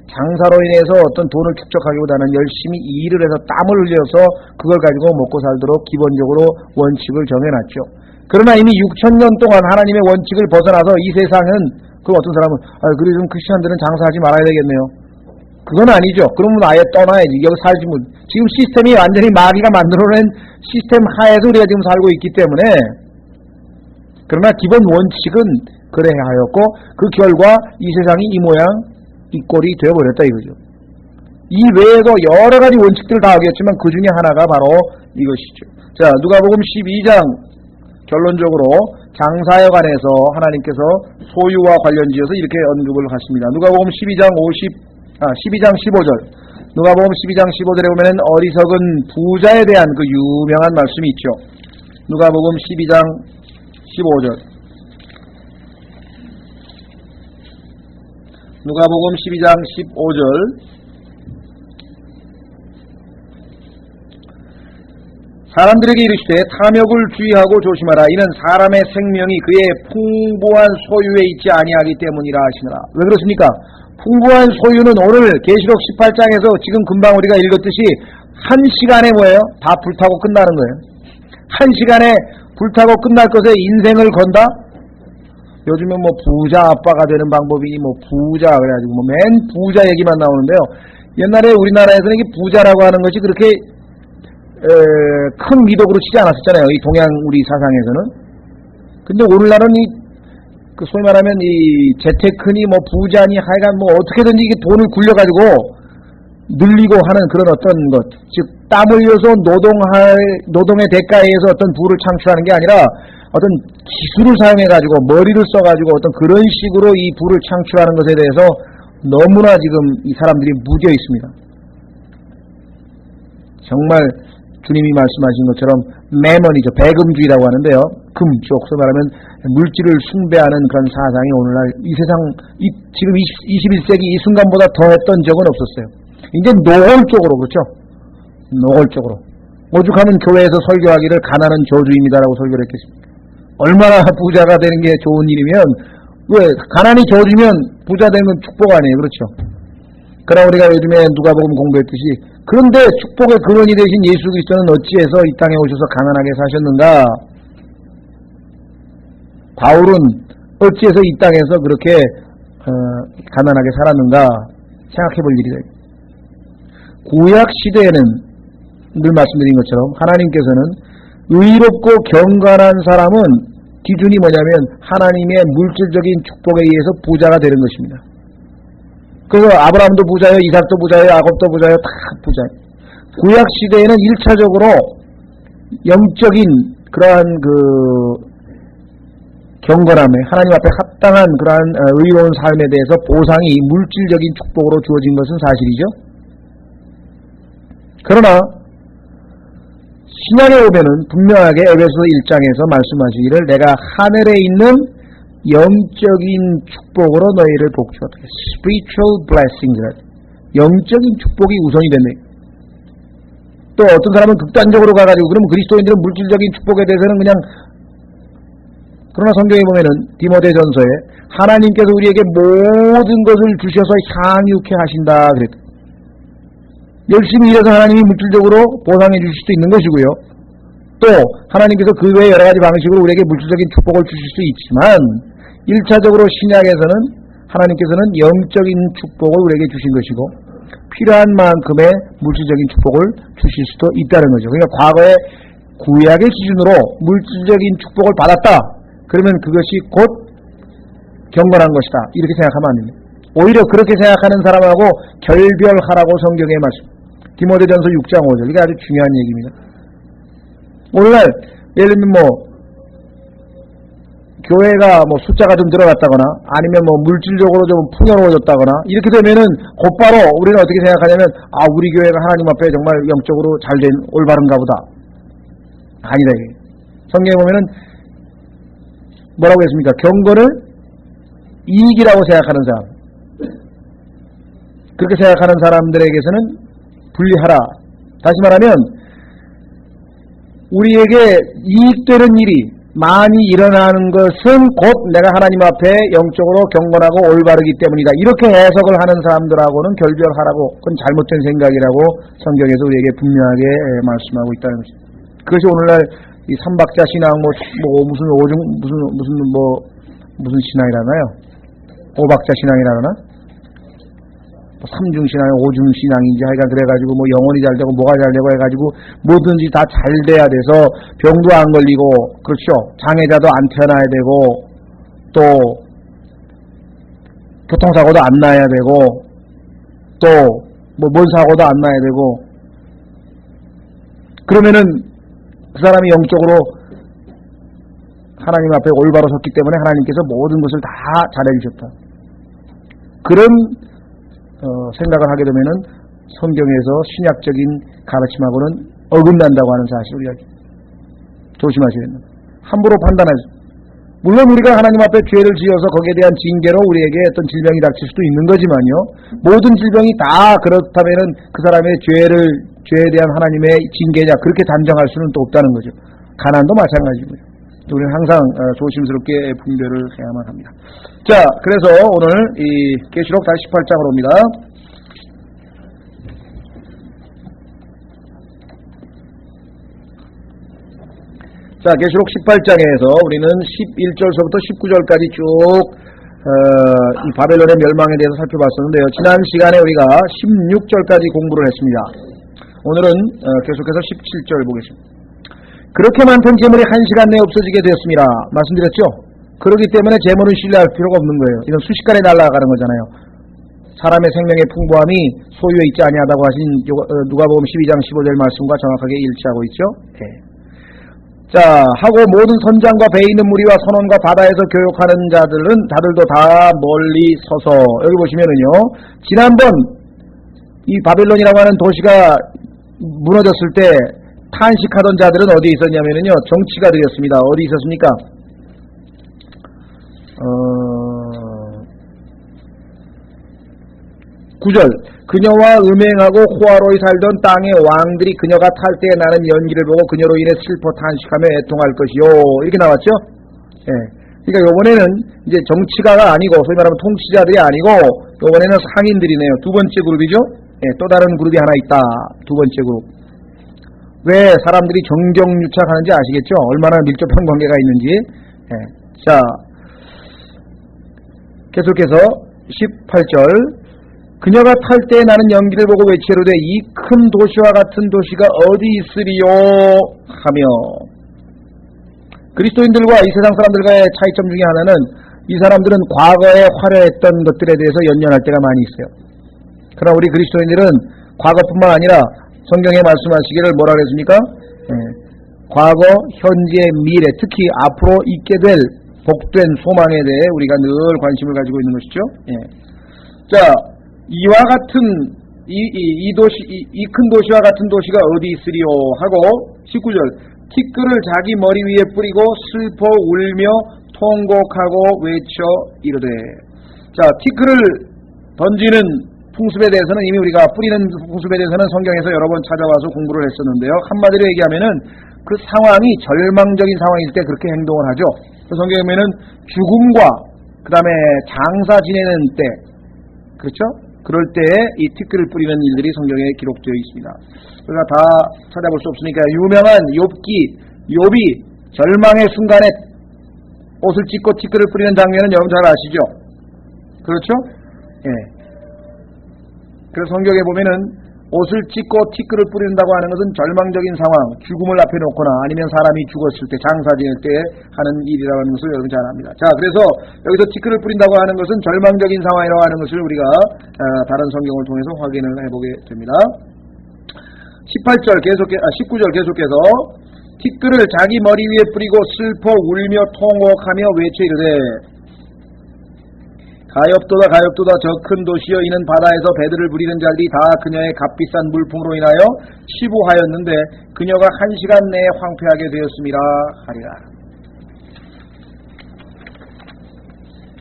Speaker 1: 장사로 인해서 어떤 돈을 축적하기보다는 열심히 일을 해서 땀을 흘려서 그걸 가지고 먹고 살도록 기본적으로 원칙을 정해놨죠. 그러나 이미 6,000년 동안 하나님의 원칙을 벗어나서 이 세상은 그 어떤 사람은 그래 좀 크리스천들은 장사하지 말아야 되겠네요. 그건 아니죠. 그러면 아예 떠나야지. 여기 살지 못. 지금 시스템이 완전히 마귀가 만들어낸 시스템 하에서 우리가 지금 살고 있기 때문에 그러나 기본 원칙은 그래야 하였고 그 결과 이 세상이 이 모양 이 꼴이 되어버렸다 이거죠. 이 외에도 여러 가지 원칙들을 다 하겠지만 그 중에 하나가 바로 이것이죠. 자, 누가복음 12장 결론적으로 장사에 관해서 하나님께서 소유와 관련지어서 이렇게 언급을 하십니다. 누가복음 12장 15절. 누가복음 12장 15절에 보면은 어리석은 부자에 대한 그 유명한 말씀이 있죠. 누가복음 12장 15절. 누가복음 12장 15절. 사람들에게 이르시되 탐욕을 주의하고 조심하라. 이는 사람의 생명이 그의 풍부한 소유에 있지 아니하기 때문이라 하시느라. 왜 그렇습니까? 풍부한 소유는 오늘 계시록 18장에서 지금 금방 우리가 읽었듯이 한 시간에 뭐예요? 다 불타고 끝나는 거예요. 한 시간에 불타고 끝날 것에 인생을 건다? 요즘에 뭐 부자 아빠가 되는 방법이 뭐 부자 그래가지고 뭐 맨 부자 얘기만 나오는데요. 옛날에 우리나라에서는 이게 부자라고 하는 것이 그렇게 큰 미덕으로 치지 않았었잖아요. 이 동양 우리 사상에서는. 근데 오늘날은 그 소위 말하면 이 재테크니 뭐 부자니 하여간 뭐 어떻게든지 이게 돈을 굴려가지고 늘리고 하는 그런 어떤 것, 즉 땀 흘려서 노동의 대가에 의해서 어떤 부를 창출하는 게 아니라 어떤 기술을 사용해가지고 머리를 써가지고 어떤 그런 식으로 이 부를 창출하는 것에 대해서 너무나 지금 이 사람들이 무뎌 있습니다. 정말 주님이 말씀하신 것처럼 매먼이죠. 배금주의라고 하는데요. 금쪽, 소위 말하면 물질을 숭배하는 그런 사상이 오늘날 이 세상, 지금 21세기 이 순간보다 더했던 적은 없었어요. 이제 노골적으로, 그렇죠? 노골적으로. 오죽하면 교회에서 설교하기를 가난은 저주입니다라고 설교를 했겠습니까? 얼마나 부자가 되는 게 좋은 일이면, 왜, 가난이 저주면 부자 되는 건 축복 아니에요. 그렇죠? 그러나 우리가 요즘에 누가복음 공부했듯이, 그런데 축복의 근원이 되신 예수 그리스도는 어찌해서 이 땅에 오셔서 가난하게 사셨는가? 바울은 어찌해서 이 땅에서 그렇게 가난하게 살았는가? 생각해 볼 일이다. 구약 시대에는 늘 말씀드린 것처럼 하나님께서는 의롭고 경건한 사람은 기준이 뭐냐면 하나님의 물질적인 축복에 의해서 부자가 되는 것입니다. 그래서 아브라함도 부자예요, 이삭도 부자예요, 야곱도 부자예요, 다 부자예요. 구약 시대에는 1차적으로 영적인 그러한 그 경건함에 하나님 앞에 합당한 그러한 의로운 삶에 대해서 보상이 물질적인 축복으로 주어진 것은 사실이죠. 그러나 신약에 오면은 분명하게 에베소 1장에서 말씀하시기를 내가 하늘에 있는 영적인 축복으로 너희를 복주었다. Spiritual blessings. 영적인 축복이 우선이 된다. 또 어떤 사람은 극단적으로 가가지고 그러면 그리스도인들은 물질적인 축복에 대해서는 그냥 그러나 성경에 보면은 디모데전서에 하나님께서 우리에게 모든 것을 주셔서 향유케 하신다 그랬다. 열심히 일해서 하나님이 물질적으로 보상해 주실 수도 있는 것이고요. 또 하나님께서 그 외에 여러 가지 방식으로 우리에게 물질적인 축복을 주실 수 있지만 1차적으로 신약에서는 하나님께서는 영적인 축복을 우리에게 주신 것이고 필요한 만큼의 물질적인 축복을 주실 수도 있다는 거죠. 그러니까 과거에 구약의 기준으로 물질적인 축복을 받았다. 그러면 그것이 곧 경건한 것이다. 이렇게 생각하면 안 됩니다. 오히려 그렇게 생각하는 사람하고 결별하라고 성경에 말씀. 디모데전서 6장 5절. 이게 아주 중요한 얘기입니다. 오늘날 예를 들면 뭐 교회가 뭐 숫자가 좀 늘어났다거나 아니면 뭐 물질적으로 좀 풍요로워졌다거나 이렇게 되면은 곧바로 우리는 어떻게 생각하냐면 우리 교회가 하나님 앞에 정말 영적으로 잘된 올바른가 보다. 아니다 이게. 성경에 보면은 뭐라고 했습니까? 경건을 이익이라고 생각하는 사람. 그렇게 생각하는 사람들에게서는 분리하라. 다시 말하면 우리에게 이익되는 일이 많이 일어나는 것은 곧 내가 하나님 앞에 영적으로 경건하고 올바르기 때문이다. 이렇게 해석을 하는 사람들하고는 결별하라고, 그건 잘못된 생각이라고 성경에서 우리에게 분명하게 말씀하고 있다는 것입니다. 그것이 오늘날 이 삼박자 신앙, 무슨 신앙이라나요? 오박자 신앙이라나? 삼중신앙이 오중신앙인지 하여간 그래가지고 영혼이 잘 되고 뭐가 잘 되고 해가지고 뭐든지 다 잘 돼야 돼서 병도 안 걸리고, 그렇죠, 장애자도 안 태어나야 되고 또 교통사고도 안 나야 되고 또 뭔 사고도 안 나야 되고, 그러면은 그 사람이 영적으로 하나님 앞에 올바로 섰기 때문에 하나님께서 모든 것을 다 잘해주셨다. 그런 생각을 하게 되면은 성경에서 신약적인 가르침하고는 어긋난다고 하는 사실을 우리가 조심하셔야 됩니다. 함부로 판단하죠. 물론 우리가 하나님 앞에 죄를 지어서 거기에 대한 징계로 우리에게 어떤 질병이 닥칠 수도 있는 거지만요, 모든 질병이 다 그렇다면은 그 사람의 죄에 대한 하나님의 징계냐, 그렇게 단정할 수는 또 없다는 거죠. 가난도 마찬가지고요. 우리는 항상 조심스럽게 분별을 해야만 합니다. 자, 그래서 오늘 이 계시록 다시 18장으로 옵니다. 자, 계시록 18장에서 우리는 11절서부터 19절까지 쭉 이 바벨론의 멸망에 대해서 살펴봤었는데요. 지난 시간에 우리가 16절까지 공부를 했습니다. 오늘은 계속해서 17절 보겠습니다. 그렇게 많던 재물이 1시간 내에 없어지게 되었습니다. 말씀드렸죠? 그렇기 때문에 재물은 신뢰할 필요가 없는 거예요. 이건 순식간에 날아가는 거잖아요. 사람의 생명의 풍부함이 소유에 있지 아니하다고 하신 누가복음 12장 15절 말씀과 정확하게 일치하고 있죠. 네. 자, 하고 모든 선장과 배 있는 무리와 선원과 바다에서 교육하는 자들도 다 멀리 서서, 여기 보시면은요, 지난번 이 바벨론이라고 하는 도시가 무너졌을 때 탄식하던 자들은 어디에 있었냐면요, 정치가들이었습니다. 어디 있었습니까? 9절, 그녀와 음행하고 호화로이 살던 땅의 왕들이 그녀가 탈 때에 나는 연기를 보고 그녀로 인해 슬퍼 탄식하며 애통할 것이요, 이렇게 나왔죠. 예. 그러니까 요번에는 이제 정치가가 아니고, 소위 말하면 통치자들이 아니고, 요번에는 상인들이네요. 두 번째 그룹이죠. 예, 또 다른 그룹이 하나 있다. 두 번째 그룹. 왜 사람들이 정경유착하는지 아시겠죠? 얼마나 밀접한 관계가 있는지. 예. 자, 계속해서 18절, 그녀가 탈 때에 나는 연기를 보고 외치로되 이 큰 도시와 같은 도시가 어디 있으리요 하며. 그리스도인들과 이 세상 사람들과의 차이점 중에 하나는 이 사람들은 과거에 화려했던 것들에 대해서 연연할 때가 많이 있어요. 그러나 우리 그리스도인들은 과거뿐만 아니라 성경에 말씀하시기를 뭐라 그랬습니까? 과거, 현재, 미래, 특히 앞으로 있게 될 복된 소망에 대해 우리가 늘 관심을 가지고 있는 것이죠. 예. 자, 이와 같은 이 큰 도시와 같은 도시가 어디 있으리요 하고 19절, 티끌을 자기 머리 위에 뿌리고 슬퍼 울며 통곡하고 외쳐 이르되. 자, 티끌을 던지는 풍습에 대해서는 이미 우리가 뿌리는 풍습에 대해서는 성경에서 여러 번 찾아와서 공부를 했었는데요. 한마디로 얘기하면은 그 상황이 절망적인 상황일 때 그렇게 행동을 하죠. 성경에 보면은 죽음과 그 다음에 장사 지내는 때, 그렇죠? 그럴 때에 이 티끌을 뿌리는 일들이 성경에 기록되어 있습니다. 우리가 다 찾아볼 수 없으니까 유명한 욥이 절망의 순간에 옷을 찢고 티끌을 뿌리는 장면은 여러분 잘 아시죠? 그렇죠? 예. 그래서 성경에 보면은 옷을 찢고 티끌을 뿌린다고 하는 것은 절망적인 상황, 죽음을 앞에 놓거나 아니면 사람이 죽었을 때, 장사 지낼 때 하는 일이라는 것을 여러분 잘 압니다. 자, 그래서 여기서 티끌을 뿌린다고 하는 것은 절망적인 상황이라고 하는 것을 우리가 다른 성경을 통해서 확인을 해보게 됩니다. 19절 계속해서 티끌을 자기 머리 위에 뿌리고 슬퍼 울며 통곡하며 외쳐 이르되 가엾도다 저 큰 도시여, 이는 바다에서 배들을 부리는 자들이 다 그녀의 값비싼 물품으로 인하여 치부하였는데 그녀가 1시간 내에 황폐하게 되었음이라 하리라.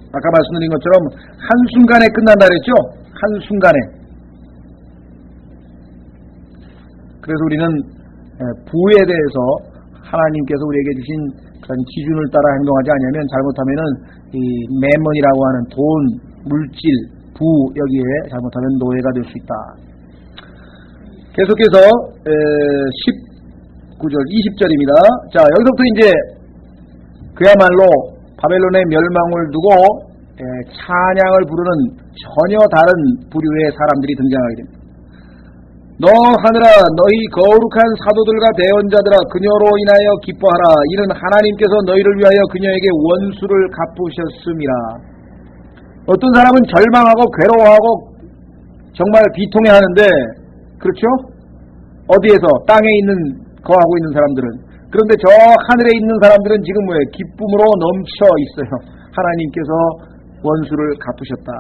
Speaker 1: 아까 말씀드린 것처럼 한순간에 끝난다 그랬죠? 한순간에. 그래서 우리는 부에 대해서 하나님께서 우리에게 주신 그런 기준을 따라 행동하지 않으면 잘못하면은 이 매먼이라고 하는 돈, 물질, 부 여기에 잘못하면 노예가 될 수 있다. 계속해서 19절, 20절입니다. 자, 여기서부터 이제 그야말로 바벨론의 멸망을 두고 찬양을 부르는 전혀 다른 부류의 사람들이 등장하게 됩니다. 너 하늘아, 너희 거룩한 사도들과 대언자들아, 그녀로 인하여 기뻐하라. 이는 하나님께서 너희를 위하여 그녀에게 원수를 갚으셨음이라. 어떤 사람은 절망하고 괴로워하고 정말 비통해하는데, 그렇죠? 어디에서? 땅에 있는 거하고 있는 사람들은. 그런데 저 하늘에 있는 사람들은 지금 뭐예요? 기쁨으로 넘쳐 있어요. 하나님께서 원수를 갚으셨다.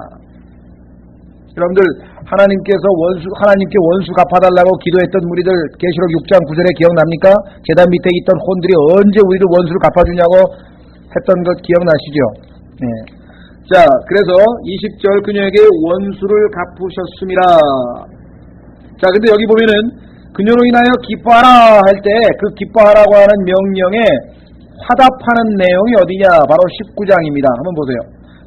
Speaker 1: 여러분들, 하나님께 원수 갚아달라고 기도했던 무리들 계시록 6장 9절에 기억납니까? 제단 밑에 있던 혼들이 언제 우리를 원수를 갚아주냐고 했던 것 기억나시죠? 네. 자, 그래서 20절 그녀에게 원수를 갚으셨음이라. 자, 근데 여기 보면은 그녀로 인하여 기뻐하라 할 때 그 기뻐하라고 하는 명령에 화답하는 내용이 어디냐? 바로 19장입니다. 한번 보세요.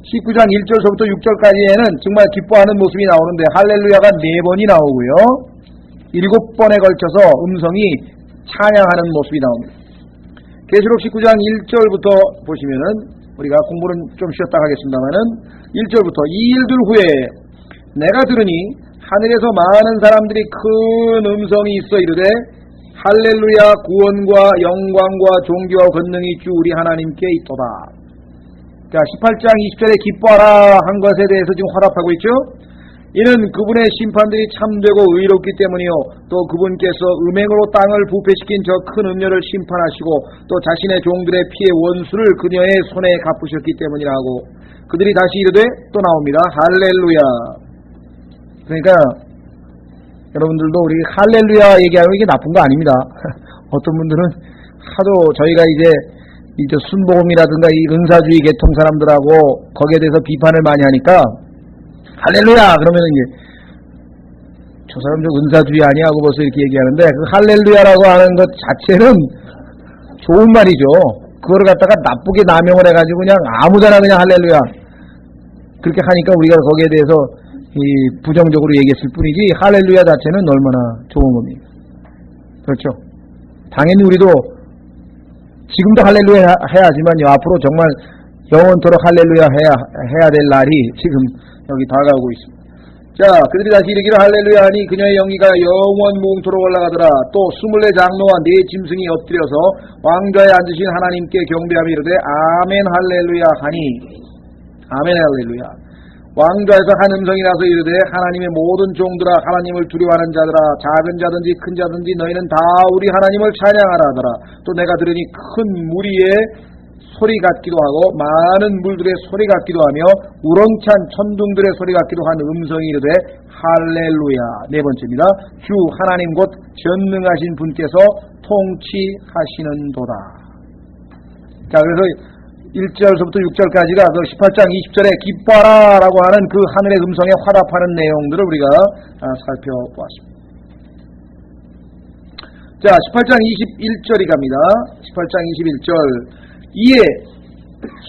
Speaker 1: 19장 1절서부터 6절까지에는 정말 기뻐하는 모습이 나오는데 할렐루야가 4번이 나오고요. 7번에 걸쳐서 음성이 찬양하는 모습이 나옵니다. 계시록 19장 1절부터 보시면은 우리가 공부는 좀 쉬었다 하겠습니다만은 1절부터 이 일들 후에 내가 들으니 하늘에서 많은 사람들이 큰 음성이 있어 이르되 할렐루야 구원과 영광과 존귀와 권능이 주 우리 하나님께 있도다. 자, 18장 20절에 기뻐하라 한 것에 대해서 지금 화답하고 있죠. 이는 그분의 심판들이 참되고 의롭기 때문이요 또 그분께서 음행으로 땅을 부패시킨 저 큰 음녀를 심판하시고 또 자신의 종들의 피의 원수를 그녀의 손에 갚으셨기 때문이라고. 그들이 다시 이르되 또 나옵니다. 할렐루야. 그러니까 여러분들도 우리 할렐루야 얘기하면 이게 나쁜 거 아닙니다. 어떤 분들은 하도 저희가 이제 순복음이라든가 이 은사주의 계통 사람들하고 거기에 대해서 비판을 많이 하니까 할렐루야 그러면 이제 저 사람 좀 은사주의 아니야 하고 벌써 이렇게 얘기하는데 그 할렐루야라고 하는 것 자체는 좋은 말이죠. 그거를 갖다가 나쁘게 남용을 해가지고 그냥 아무데나 그냥 할렐루야 그렇게 하니까 우리가 거기에 대해서 이 부정적으로 얘기했을 뿐이지 할렐루야 자체는 얼마나 좋은 겁니다. 그렇죠. 당연히 우리도 지금도 할렐루야 해야지만요. 앞으로 정말 영원토록 할렐루야 해야 될 날이 지금 여기 다가오고 있습니다. 자, 그들이 다시 이르기를 할렐루야 하니 그녀의 영기가 영원 무궁토록 올라가더라. 또 24 장로와 4 짐승이 엎드려서 왕좌에 앉으신 하나님께 경배하며 이르되 아멘 할렐루야 하니 아멘 할렐루야. 왕좌에서 한 음성이 나서 이르되 하나님의 모든 종들아 하나님을 두려워하는 자들아 작은 자든지 큰 자든지 너희는 다 우리 하나님을 찬양하라 하더라. 또 내가 들으니 큰 무리의 소리 같기도 하고 많은 물들의 소리 같기도 하며 우렁찬 천둥들의 소리 같기도 한 음성이 이르되 할렐루야. 4번째입니다. 주 하나님 곧 전능하신 분께서 통치하시는도다. 자, 그래서 1절서부터 6절까지가 그 18장 20절에 기뻐하라 라고 하는 그 하늘의 음성에 화답하는 내용들을 우리가 살펴보았습니다. 자, 18장 21절이 갑니다. 18장 21절. 이에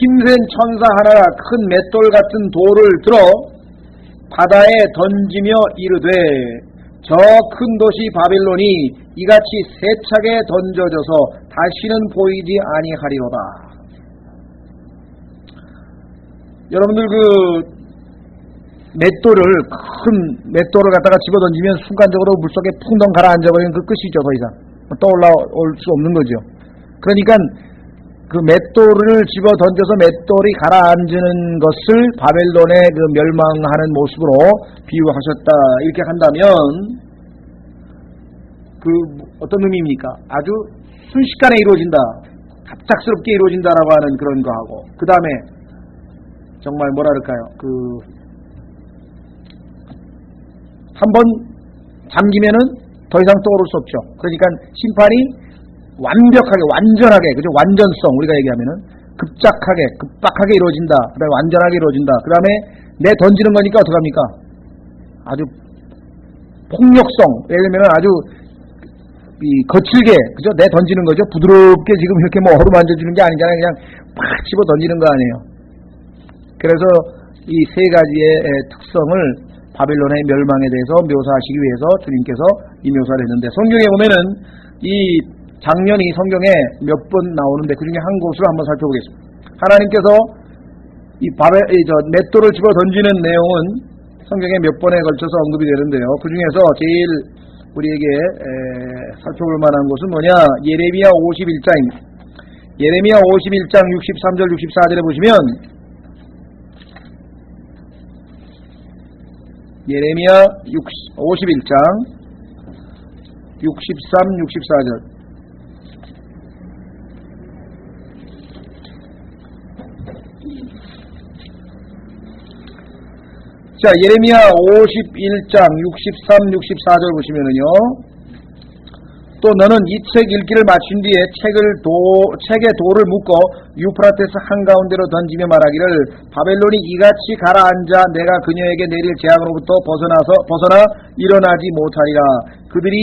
Speaker 1: 힘센 천사 하나가 큰 맷돌 같은 돌을 들어 바다에 던지며 이르되 저 큰 도시 바빌론이 이같이 세차게 던져져서 다시는 보이지 아니하리로다. 여러분들 그 맷돌을 큰 맷돌을 갖다가 집어 던지면 순간적으로 물속에 풍덩 가라앉아버리면 그 끝이죠. 더 이상 떠올라올 수 없는 거죠. 그러니까 그 맷돌을 집어 던져서 맷돌이 가라앉는 것을 바벨론의 그 멸망하는 모습으로 비유하셨다. 이렇게 한다면 그 어떤 의미입니까? 아주 순식간에 이루어진다. 갑작스럽게 이루어진다라고 하는 그런 거하고 그 다음에 정말 뭐라 그럴까요? 한번 잠기면은 더 이상 떠오를 수 없죠. 그러니까 심판이 완벽하게, 완전하게, 그죠? 완전성, 우리가 얘기하면은 급작하게, 급박하게 이루어진다. 그 다음에 완전하게 이루어진다. 그 다음에 내 던지는 거니까 어떡합니까? 아주 폭력성, 예를 들면 아주 거칠게, 그죠? 내 던지는 거죠. 부드럽게 지금 이렇게 뭐 어루만져주는 게 아니잖아요. 그냥 팍 집어 던지는 거 아니에요. 그래서 이 세 가지의 특성을 바벨론의 멸망에 대해서 묘사하시기 위해서 주님께서 이 묘사를 했는데, 성경에 보면은 이 장면이 성경에 몇 번 나오는데 그 중에 한 곳을 한번 살펴보겠습니다. 하나님께서 이 맷돌을 집어 던지는 내용은 성경에 몇 번에 걸쳐서 언급이 되는데요. 그 중에서 제일 우리에게 살펴볼 만한 곳은 뭐냐? 예레미야 51장입니다. 예레미야 51장 63절 64절에 보시면 예레미야 51장 63, 64절. 자, 예레미야 51장 63, 64절 보시면은요, 또 너는 이 책 읽기를 마친 뒤에 책에 돌을 묶어 유프라테스 한가운데로 던지며 말하기를, 바벨론이 이같이 가라앉아 내가 그녀에게 내릴 재앙으로부터 벗어나 일어나지 못하리라. 그들이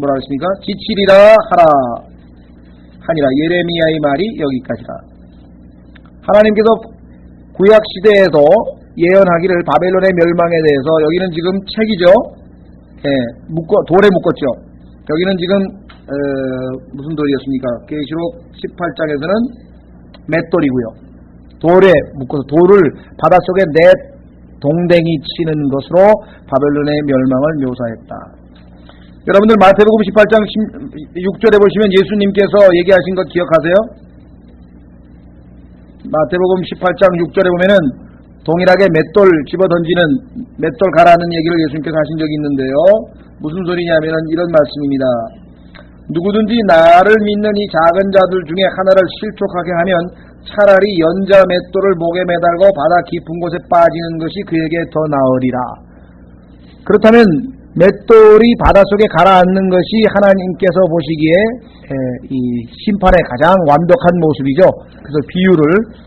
Speaker 1: 뭐라 했습니까? 지치리라 하니라. 예레미야의 말이 여기까지다. 하나님께서 구약 시대에도 예언하기를 바벨론의 멸망에 대해서, 여기는 지금 책이죠. 돌에 묶었죠. 여기는 지금 무슨 돌이었습니까? 계시록 18장에서는 맷돌이고요. 돌에 묶어서 돌을 바닷속에 내 동댕이 치는 것으로 바벨론의 멸망을 묘사했다. 여러분들 마태복음 18장 6절에 보시면 예수님께서 얘기하신 것 기억하세요? 마태복음 18장 6절에 보면은 동일하게 맷돌 집어 던지는, 맷돌 가라는 얘기를 예수님께서 하신 적이 있는데요. 무슨 소리냐면은 이런 말씀입니다. 누구든지 나를 믿는 이 작은 자들 중에 하나를 실족하게 하면 차라리 연자 맷돌을 목에 매달고 바다 깊은 곳에 빠지는 것이 그에게 더 나으리라. 그렇다면 맷돌이 바닷속에 가라앉는 것이 하나님께서 보시기에 이 심판의 가장 완벽한 모습이죠. 그래서 비유를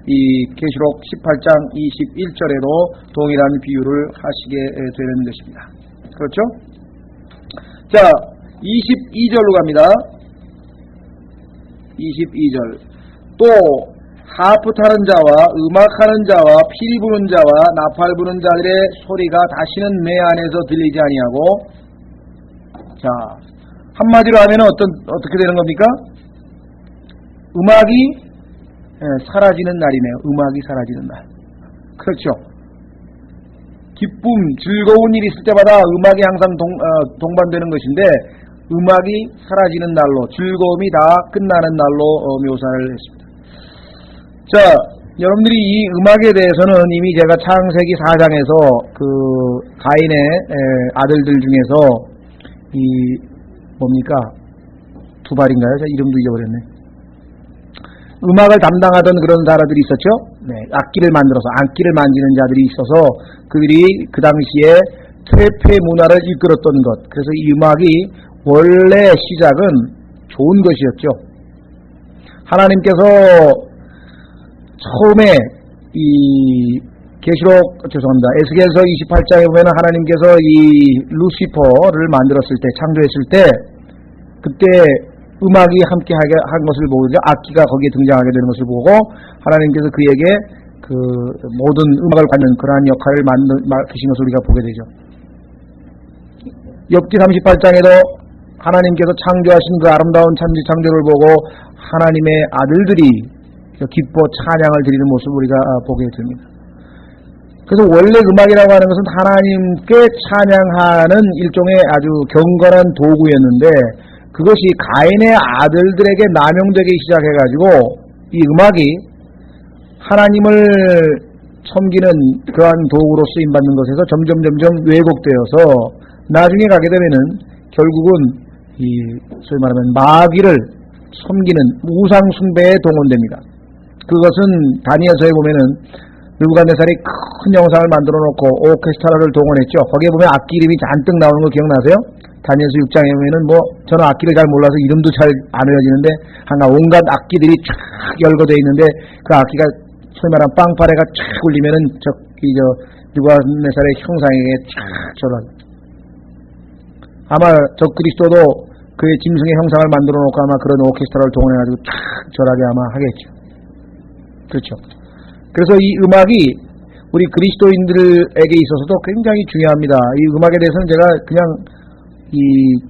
Speaker 1: 이 계시록 18장 21절에도 동일한 비유를 하시게 되는 것입니다. 그렇죠? 자, 22절로 갑니다. 22절. 또 하프 타는 자와 음악하는 자와 피리 부는 자와 나팔 부는 자들의 소리가 다시는 내 안에서 들리지 아니하고, 자, 한마디로 하면 어떻게 되는 겁니까? 음악이 사라지는 날이네요. 음악이 사라지는 날. 그렇죠. 기쁨, 즐거운 일이 있을 때마다 음악이 항상 동반되는 것인데, 음악이 사라지는 날로, 즐거움이 다 끝나는 날로 묘사를 했습니다. 자, 여러분들이 이 음악에 대해서는 이미 제가 창세기 4장에서 그 가인의 아들들 중에서 이 뭡니까? 두발인가요? 제가 이름도 잊어버렸네. 음악을 담당하던 그런 사람들이 있었죠? 네, 악기를 만들어서, 악기를 만지는 자들이 있어서 그들이 그 당시에 퇴폐 문화를 이끌었던 것. 그래서 이 음악이 원래 시작은 좋은 것이었죠. 하나님께서 처음에 이 에스겔서 28장에 보면 하나님께서 이 루시퍼를 만들었을 때, 창조했을 때, 그때 음악이 함께 한 것을 보고, 악기가 거기에 등장하게 되는 것을 보고, 하나님께서 그에게 그 모든 음악을 갖는 그러한 역할을 맡기신 것을 우리가 보게 되죠. 욥기 38장에도 하나님께서 창조하신 그 아름다운 천지 창조를 보고 하나님의 아들들이 기뻐 찬양을 드리는 모습을 우리가 보게 됩니다. 그래서 원래 음악이라고 하는 것은 하나님께 찬양하는 일종의 아주 경건한 도구였는데, 그것이 가인의 아들들에게 남용되기 시작해가지고 이 음악이 하나님을 섬기는 그러한 도구로 쓰임받는 것에서 점점 왜곡되어서 나중에 가게 되면은 결국은 이 소위 말하면 마귀를 섬기는 우상 숭배에 동원됩니다. 그것은 다니엘서에 보면은 느부갓네살이 큰 영상을 만들어 놓고 오케스트라를 동원했죠. 거기에 보면 악기 이름이 잔뜩 나오는 거 기억나세요? 다니엘서 6장에 보면은 저는 악기를 잘 몰라서 이름도 잘 안 외워지는데 온갖 악기들이 쫙 열거되어 있는데, 그 악기가 소위 말하는 빵파레가 쫙 울리면은 느부갓네살의 형상에게 쫙 절어. 아마 적그리스도도 그의 짐승의 형상을 만들어 놓고 아마 그런 오케스트라를 동원해가지고 탁 절하게 아마 하겠죠. 그렇죠. 그래서 이 음악이 우리 그리스도인들에게 있어서도 굉장히 중요합니다. 이 음악에 대해서는 제가 그냥 이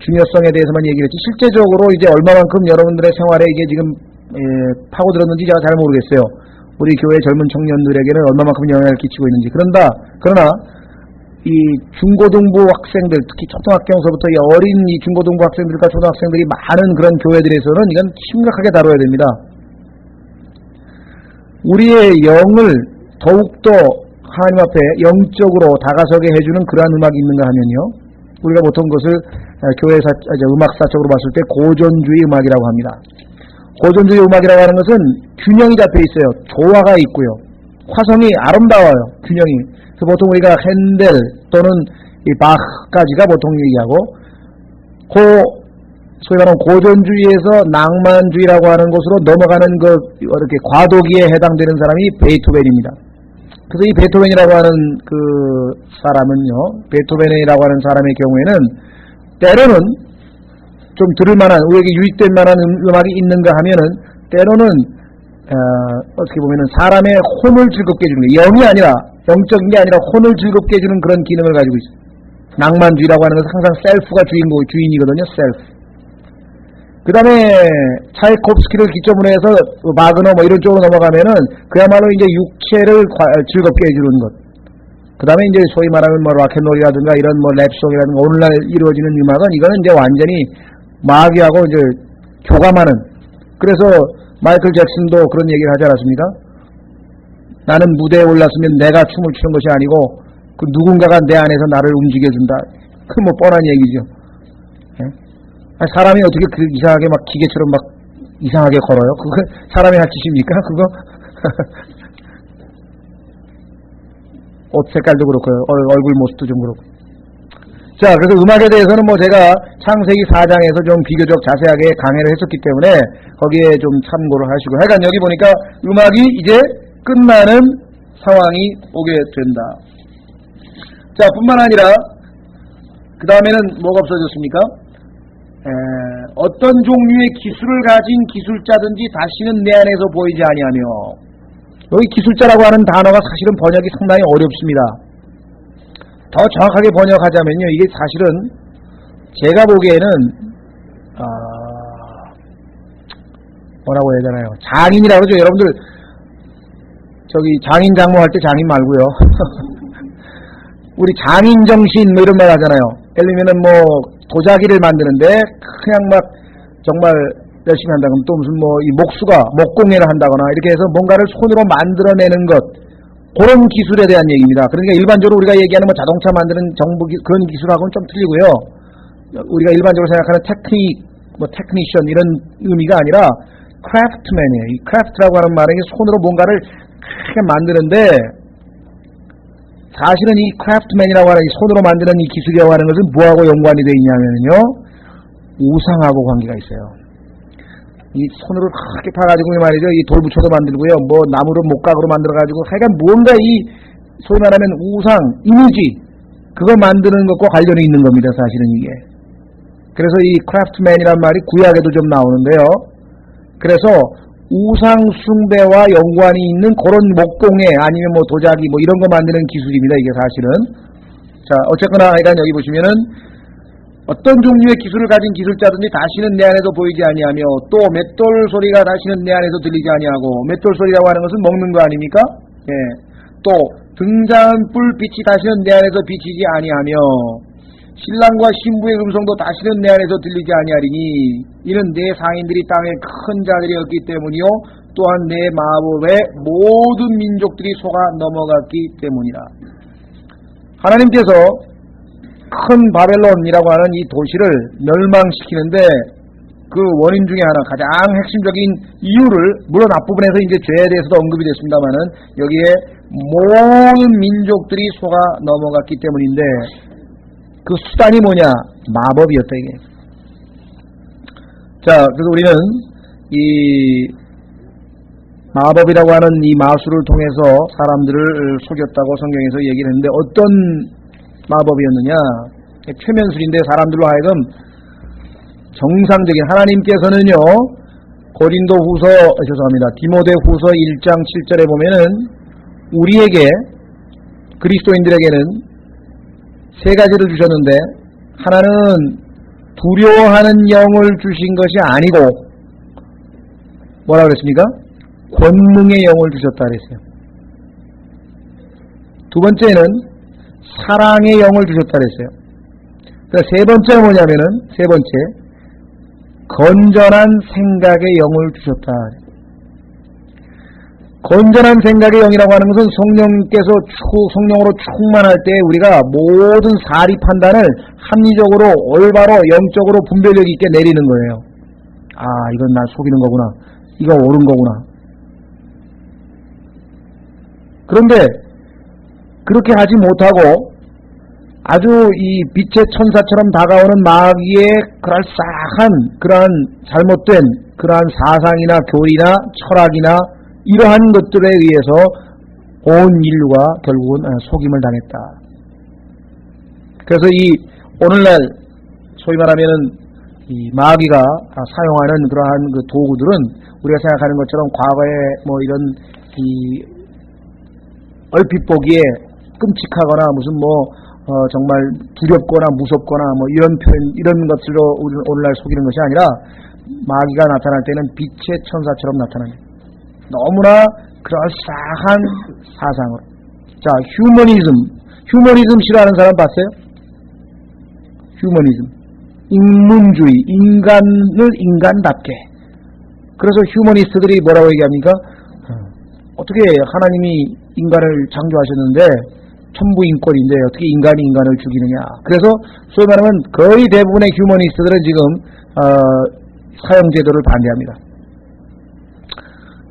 Speaker 1: 중요성에 대해서만 얘기를 했지, 실제적으로 이제 얼마만큼 여러분들의 생활에 이게 지금 파고들었는지 제가 잘 모르겠어요. 우리 교회 젊은 청년들에게는 얼마만큼 영향을 끼치고 있는지. 그러나 이 중고등부 학생들, 특히 초등학교서부터 이 어린 이 중고등부 학생들과 초등학생들이 많은 그런 교회들에서는 이건 심각하게 다뤄야 됩니다. 우리의 영을 더욱더 하나님 앞에 영적으로 다가서게 해주는 그러한 음악이 있는가 하면요, 우리가 보통 그것을 음악사적으로 봤을 때 고전주의 음악이라고 합니다. 고전주의 음악이라고 하는 것은 균형이 잡혀 있어요. 조화가 있고요. 화성이 아름다워요. 균형이. 그래서 보통 우리가 핸델 또는 이 바흐까지가 보통 얘기하고, 소위 말하는 고전주의에서 낭만주의라고 하는 것으로 넘어가는 이렇게 과도기에 해당되는 사람이 베토벤입니다. 그래서 이 베토벤이라고 하는 그 사람은요, 베토벤이라고 하는 사람의 경우에는 때로는 좀 들을 만한, 우리에게 유익될 만한 음악이 있는가 하면은 때로는 어떻게 보면은 사람의 혼을 즐겁게 해주는, 영이 아니라, 영적인 게 아니라 혼을 즐겁게 해주는 그런 기능을 가지고 있어요. 낭만주의라고 하는 것은 항상 셀프가 주인이거든요, 셀프. 그 다음에 차이콥스키를 기점으로 해서 바그너 뭐 이런 쪽으로 넘어가면은 그야말로 이제 육체를 즐겁게 해주는 것. 그 다음에 이제 소위 말하는 뭐 락앤롤이라든가 이런 뭐 랩송이라든가 오늘날 이루어지는 음악은 이거는 이제 완전히 마귀하고 이제 교감하는. 그래서 마이클 잭슨도 그런 얘기를 하지 않았습니까? 나는 무대에 올랐으면 내가 춤을 추는 것이 아니고 그 누군가가 내 안에서 나를 움직여준다. 그 뭐 뻔한 얘기죠. 예? 사람이 어떻게 그 이상하게 막 기계처럼 막 이상하게 걸어요? 그거 사람이 할 짓입니까? 그거? 옷 색깔도 그렇고요. 얼굴 모습도 좀 그렇고. 자, 그래서 음악에 대해서는 뭐 제가 창세기 4장에서 좀 비교적 자세하게 강의를 했었기 때문에 거기에 좀 참고를 하시고. 하여간 여기 보니까 음악이 이제 끝나는 상황이 오게 된다. 자, 뿐만 아니라 그 다음에는 뭐가 없어졌습니까? 어떤 종류의 기술을 가진 기술자든지 다시는 내 안에서 보이지 아니하며. 여기 기술자라고 하는 단어가 사실은 번역이 상당히 어렵습니다. 더 정확하게 번역하자면요, 이게 사실은 제가 보기에는 뭐라고 해야 되나요? 장인이라고 그러죠. 여러분들 저기 장인 장모 할 때 장인 말고요. 우리 장인 정신 뭐 이런 말 하잖아요. 예를 들면은 뭐 도자기를 만드는데 그냥 막 정말 열심히 한다 그러면 또 무슨 뭐 이 목공예를 한다거나 이렇게 해서 뭔가를 손으로 만들어내는 것, 그런 기술에 대한 얘기입니다. 그러니까 일반적으로 우리가 얘기하는 뭐 자동차 만드는 그런 기술하고는 좀 틀리고요. 우리가 일반적으로 생각하는 테크니션 이런 의미가 아니라 크래프트맨이에요. 이 크래프트라고 하는 말은 손으로 뭔가를 크게 만드는데, 사실은 이 크래프트맨이라고 하는 이 손으로 만드는 이 기술이라고 하는 것은 뭐하고 연관이 되어 있냐면요, 우상하고 관계가 있어요. 이 손으로 크게 파가지고 말이죠, 이 돌부처도 만들고요, 뭐 나무로 목각으로 만들어가지고 하여간 뭔가 이 소위 말하면 우상, 이미지, 그거 만드는 것과 관련이 있는 겁니다, 사실은 이게. 그래서 이 크래프트맨이란 말이 구약에도 좀 나오는데요. 그래서 우상 숭배와 연관이 있는 그런 목공예 아니면 뭐 도자기 뭐 이런 거 만드는 기술입니다, 이게 사실은. 자, 어쨌거나 일단 여기 보시면은 어떤 종류의 기술을 가진 기술자든지 다시는 내 안에서 보이지 아니하며, 또 맷돌 소리가 다시는 내 안에서 들리지 아니하고, 맷돌 소리라고 하는 것은 먹는 거 아닙니까? 예. 또 등잔 불빛이 다시는 내 안에서 비치지 아니하며, 신랑과 신부의 음성도 다시는 내 안에서 들리지 아니하리니, 이는 내 상인들이 땅의 큰 자들이었기 때문이요, 또한 내 마법에 모든 민족들이 속아 넘어갔기 때문이라. 하나님께서 큰 바벨론이라고 하는 이 도시를 멸망시키는데 그 원인 중에 하나, 가장 핵심적인 이유를, 물론 앞부분에서 이제 죄에 대해서도 언급이 됐습니다만은 여기에 모든 민족들이 속아 넘어갔기 때문인데, 그 수단이 뭐냐? 마법이었다, 이게. 자, 그래서 우리는 이 마법이라고 하는 이 마술을 통해서 사람들을 속였다고 성경에서 얘기를 했는데, 어떤 마법이었느냐? 최면술인데 사람들로 하여금 정상적인 하나님께서는요 디모데 후서 1장 7절에 보면은 우리에게 그리스도인들에게는 세 가지를 주셨는데 하나는 두려워하는 영을 주신 것이 아니고 뭐라 그랬습니까? 권능의 영을 주셨다 그랬어요. 두 번째는 사랑의 영을 주셨다 그랬어요. 세 번째는 뭐냐면은 건전한 생각의 영을 주셨다. 건전한 생각의 영이라고 하는 것은 성령으로 충만할 때 우리가 모든 사리 판단을 합리적으로 올바로 영적으로 분별력 있게 내리는 거예요. 아, 이건 날 속이는 거구나. 이건 옳은 거구나. 그런데 그렇게 하지 못하고 아주 이 빛의 천사처럼 다가오는 마귀의 그럴싸한 그러한 잘못된 그러한 사상이나 교리나 철학이나 이러한 것들에 의해서 온 인류가 결국은 속임을 당했다. 그래서 이 오늘날 소위 말하면은 이 마귀가 사용하는 그러한 그 도구들은 우리가 생각하는 것처럼 과거에 뭐 이런 이 얼핏 보기에 끔찍하거나 무슨 정말 두렵거나 무섭거나 이런 표현, 이런 것들로 오늘날 속이는 것이 아니라 마귀가 나타날 때는 빛의 천사처럼 나타납니다. 너무나 그럴싸한 사상으로. 자, 휴머니즘 싫어하는 사람 봤어요? 휴머니즘. 인문주의, 인간을 인간답게. 그래서 휴머니스트들이 뭐라고 얘기합니까? 어떻게 하나님이 인간을 창조하셨는데 천부인권인데 어떻게 인간이 인간을 죽이느냐. 그래서 소위 말하면 거의 대부분의 휴머니스트들은 지금 사형제도를 반대합니다.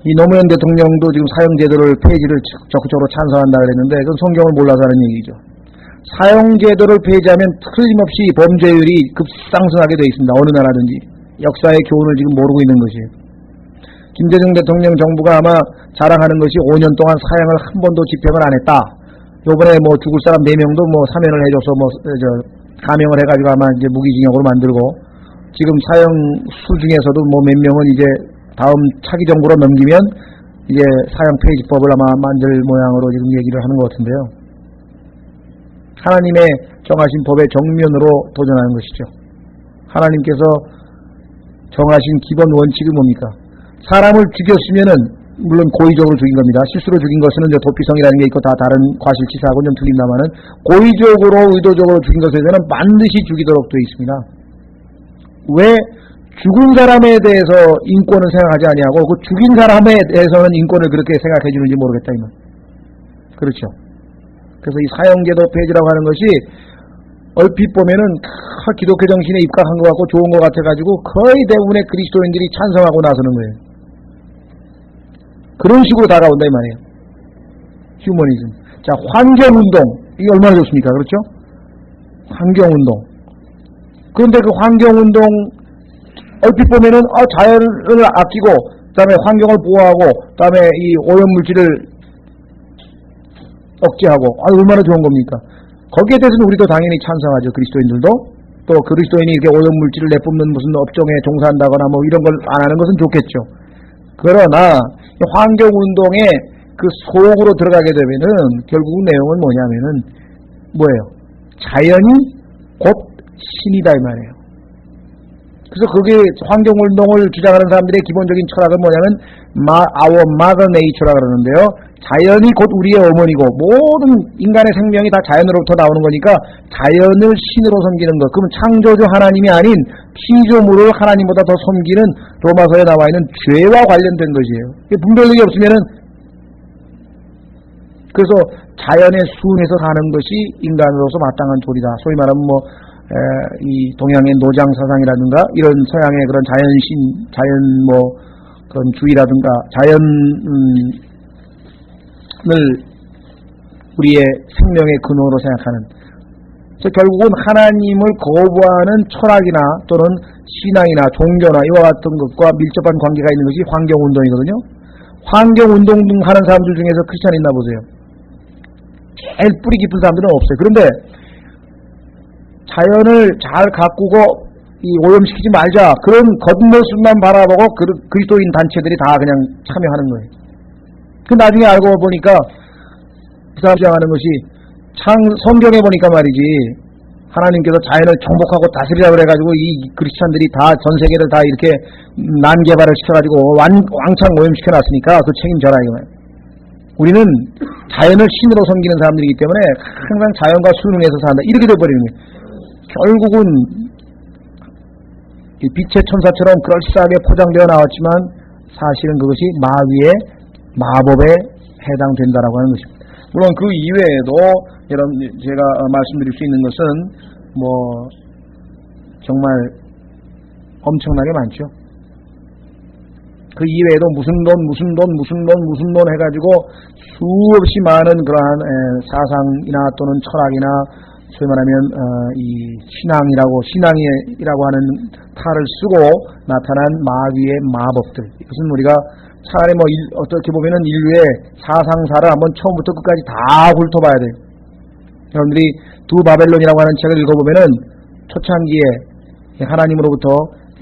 Speaker 1: 이 노무현 대통령도 지금 사형제도를 폐지를 적극적으로 찬성한다 그랬는데 그건 성경을 몰라서 하는 얘기죠. 사형제도를 폐지하면 틀림없이 범죄율이 급상승하게 되어 있습니다. 어느 나라든지. 역사의 교훈을 지금 모르고 있는 것이에요. 김대중 대통령 정부가 아마 자랑하는 것이 5년 동안 사형을 한 번도 집행을 안 했다. 요번에 죽을 사람 4명도 사면을 해줘서 감형을 해가지고 아마 이제 무기징역으로 만들고 지금 사형 수 중에서도 몇 명은 이제 다음 차기 정부로 넘기면 이제 사형 폐지법을 아마 만들 모양으로 지금 얘기를 하는 것 같은데요. 하나님의 정하신 법의 정면으로 도전하는 것이죠. 하나님께서 정하신 기본 원칙은 뭡니까? 사람을 죽였으면은 물론 고의적으로 죽인 겁니다. 실수로 죽인 것은 이제 도피성이라는 게 있고 다 다른 과실치사하고는 좀 틀립니다만은 고의적으로 의도적으로 죽인 것에 대해서는 반드시 죽이도록 되어 있습니다. 왜 죽은 사람에 대해서 인권을 생각하지 아니하고 그 죽인 사람에 대해서는 인권을 그렇게 생각해 주는지 모르겠다 이만. 그렇죠. 그래서 이 사형제도 폐지라고 하는 것이 얼핏 보면은 기독교 정신에 입각한 것 같고 좋은 것 같아가지고 거의 대부분의 그리스도인들이 찬성하고 나서는 거예요. 그런 식으로 다가온다 이 말이에요. 휴머니즘. 자, 환경운동. 이게 얼마나 좋습니까? 그렇죠? 환경운동. 그런데 그 환경운동 얼핏 보면은 자연을 아끼고 그다음에 환경을 보호하고 그다음에 이 오염물질을 억제하고 얼마나 좋은 겁니까? 거기에 대해서는 우리도 당연히 찬성하죠. 그리스도인들도. 또 그리스도인이 이렇게 오염물질을 내뿜는 무슨 업종에 종사한다거나 이런 걸 안 하는 것은 좋겠죠. 그러나 환경운동에 그 속으로 들어가게 되면은 결국 내용은 뭐냐면은 뭐예요? 자연이 곧 신이다 이 말이에요. 그래서 그게 환경운동을 주장하는 사람들의 기본적인 철학은 뭐냐면 our mother nature라고 그러는데요. 자연이 곧 우리의 어머니고 모든 인간의 생명이 다 자연으로부터 나오는 거니까 자연을 신으로 섬기는 것. 그럼 창조주 하나님이 아닌 피조물을 하나님보다 더 섬기는 로마서에 나와 있는 죄와 관련된 것이에요. 분별력이 없으면은 그래서 자연에 순해서 사는 것이 인간으로서 마땅한 도리다. 소위 말하면 이 동양의 노장 사상이라든가 이런 서양의 그런 자연 그런 주의라든가 자연을 우리의 생명의 근원으로 생각하는. 그래서 결국은 하나님을 거부하는 철학이나 또는 신앙이나 종교나 이와 같은 것과 밀접한 관계가 있는 것이 환경운동이거든요. 환경운동 하는 사람들 중에서 크리스찬 있나 보세요. 제일 뿌리 깊은 사람들은 없어요. 그런데 자연을 잘 가꾸고 오염시키지 말자. 그런 겉모습만 바라보고 그리스도인 단체들이 다 그냥 참여하는 거예요. 그 나중에 알고 보니까 그 사람 주장하는 것이 성경에 보니까 말이지 하나님께서 자연을 정복하고 다스리라 그래가지고 이 크리스찬들이 다 전 세계를 다 이렇게 난개발을 시켜가지고 왕창 오염시켜놨으니까 그 책임져라 이거예요. 우리는 자연을 신으로 섬기는 사람들이기 때문에 항상 자연과 순응해서 산다. 이렇게 돼버리는 거예요. 결국은 이 빛의 천사처럼 그럴싸하게 포장되어 나왔지만 사실은 그것이 마귀의 마법에 해당된다라고 하는 것입니다. 물론 그 이외에도 여러분 제가 말씀드릴 수 있는 것은 뭐 정말 엄청나게 많죠. 그 이외에도 무슨 돈 해가지고 수없이 많은 그러한 사상이나 또는 철학이나 소위 말하면 이 신앙이라고 하는 탈을 쓰고 나타난 마귀의 마법들. 이것은 우리가 차라리 뭐 어떻게 보면은 인류의 사상사를 한번 처음부터 끝까지 다 훑어봐야 돼요. 여러분들이 두 바벨론이라고 하는 책을 읽어보면은 초창기에 하나님으로부터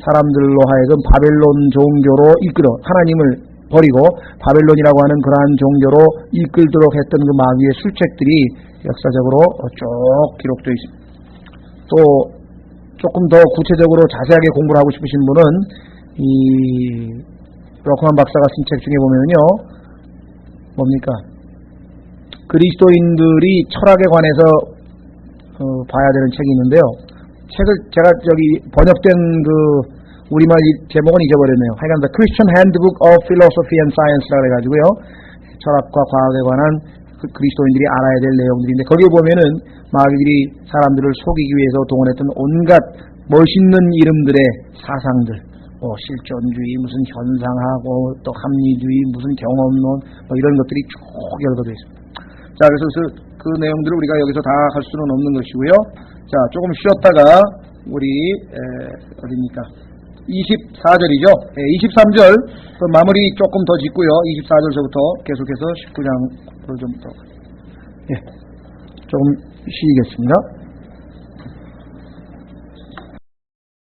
Speaker 1: 사람들로 하여금 바벨론 종교로 이끌어 하나님을 버리고 바벨론이라고 하는 그러한 종교로 이끌도록 했던 그 마귀의 술책들이 역사적으로 쭉 기록되어 있습니다. 또 조금 더 구체적으로 자세하게 공부를 하고 싶으신 분은 이 로크만 박사가 쓴 책 중에 보면요, 뭡니까? 그리스도인들이 철학에 관해서 봐야 되는 책이 있는데요. 책을 제가 번역된 그 우리말 제목은 잊어버렸네요. 하여간 The Christian Handbook of Philosophy and Science라 그래가지고요, 철학과 과학에 관한 그리스도인들이 알아야 될 내용들인데 거기에 보면은 마귀들이 사람들을 속이기 위해서 동원했던 온갖 멋있는 이름들의 사상들, 뭐 실존주의, 무슨 현상하고 또 합리주의, 무슨 경험론, 뭐 이런 것들이 쭉 열거되어 있습니다. 자, 그래서 그 내용들을 우리가 여기서 다 할 수는 없는 것이고요. 자, 조금 쉬었다가 우리 어디입니까? 24절이죠. 23절 그 마무리 조금 더 짓고요. 24절서부터 계속해서 19장을 좀 더 조금 쉬겠습니다.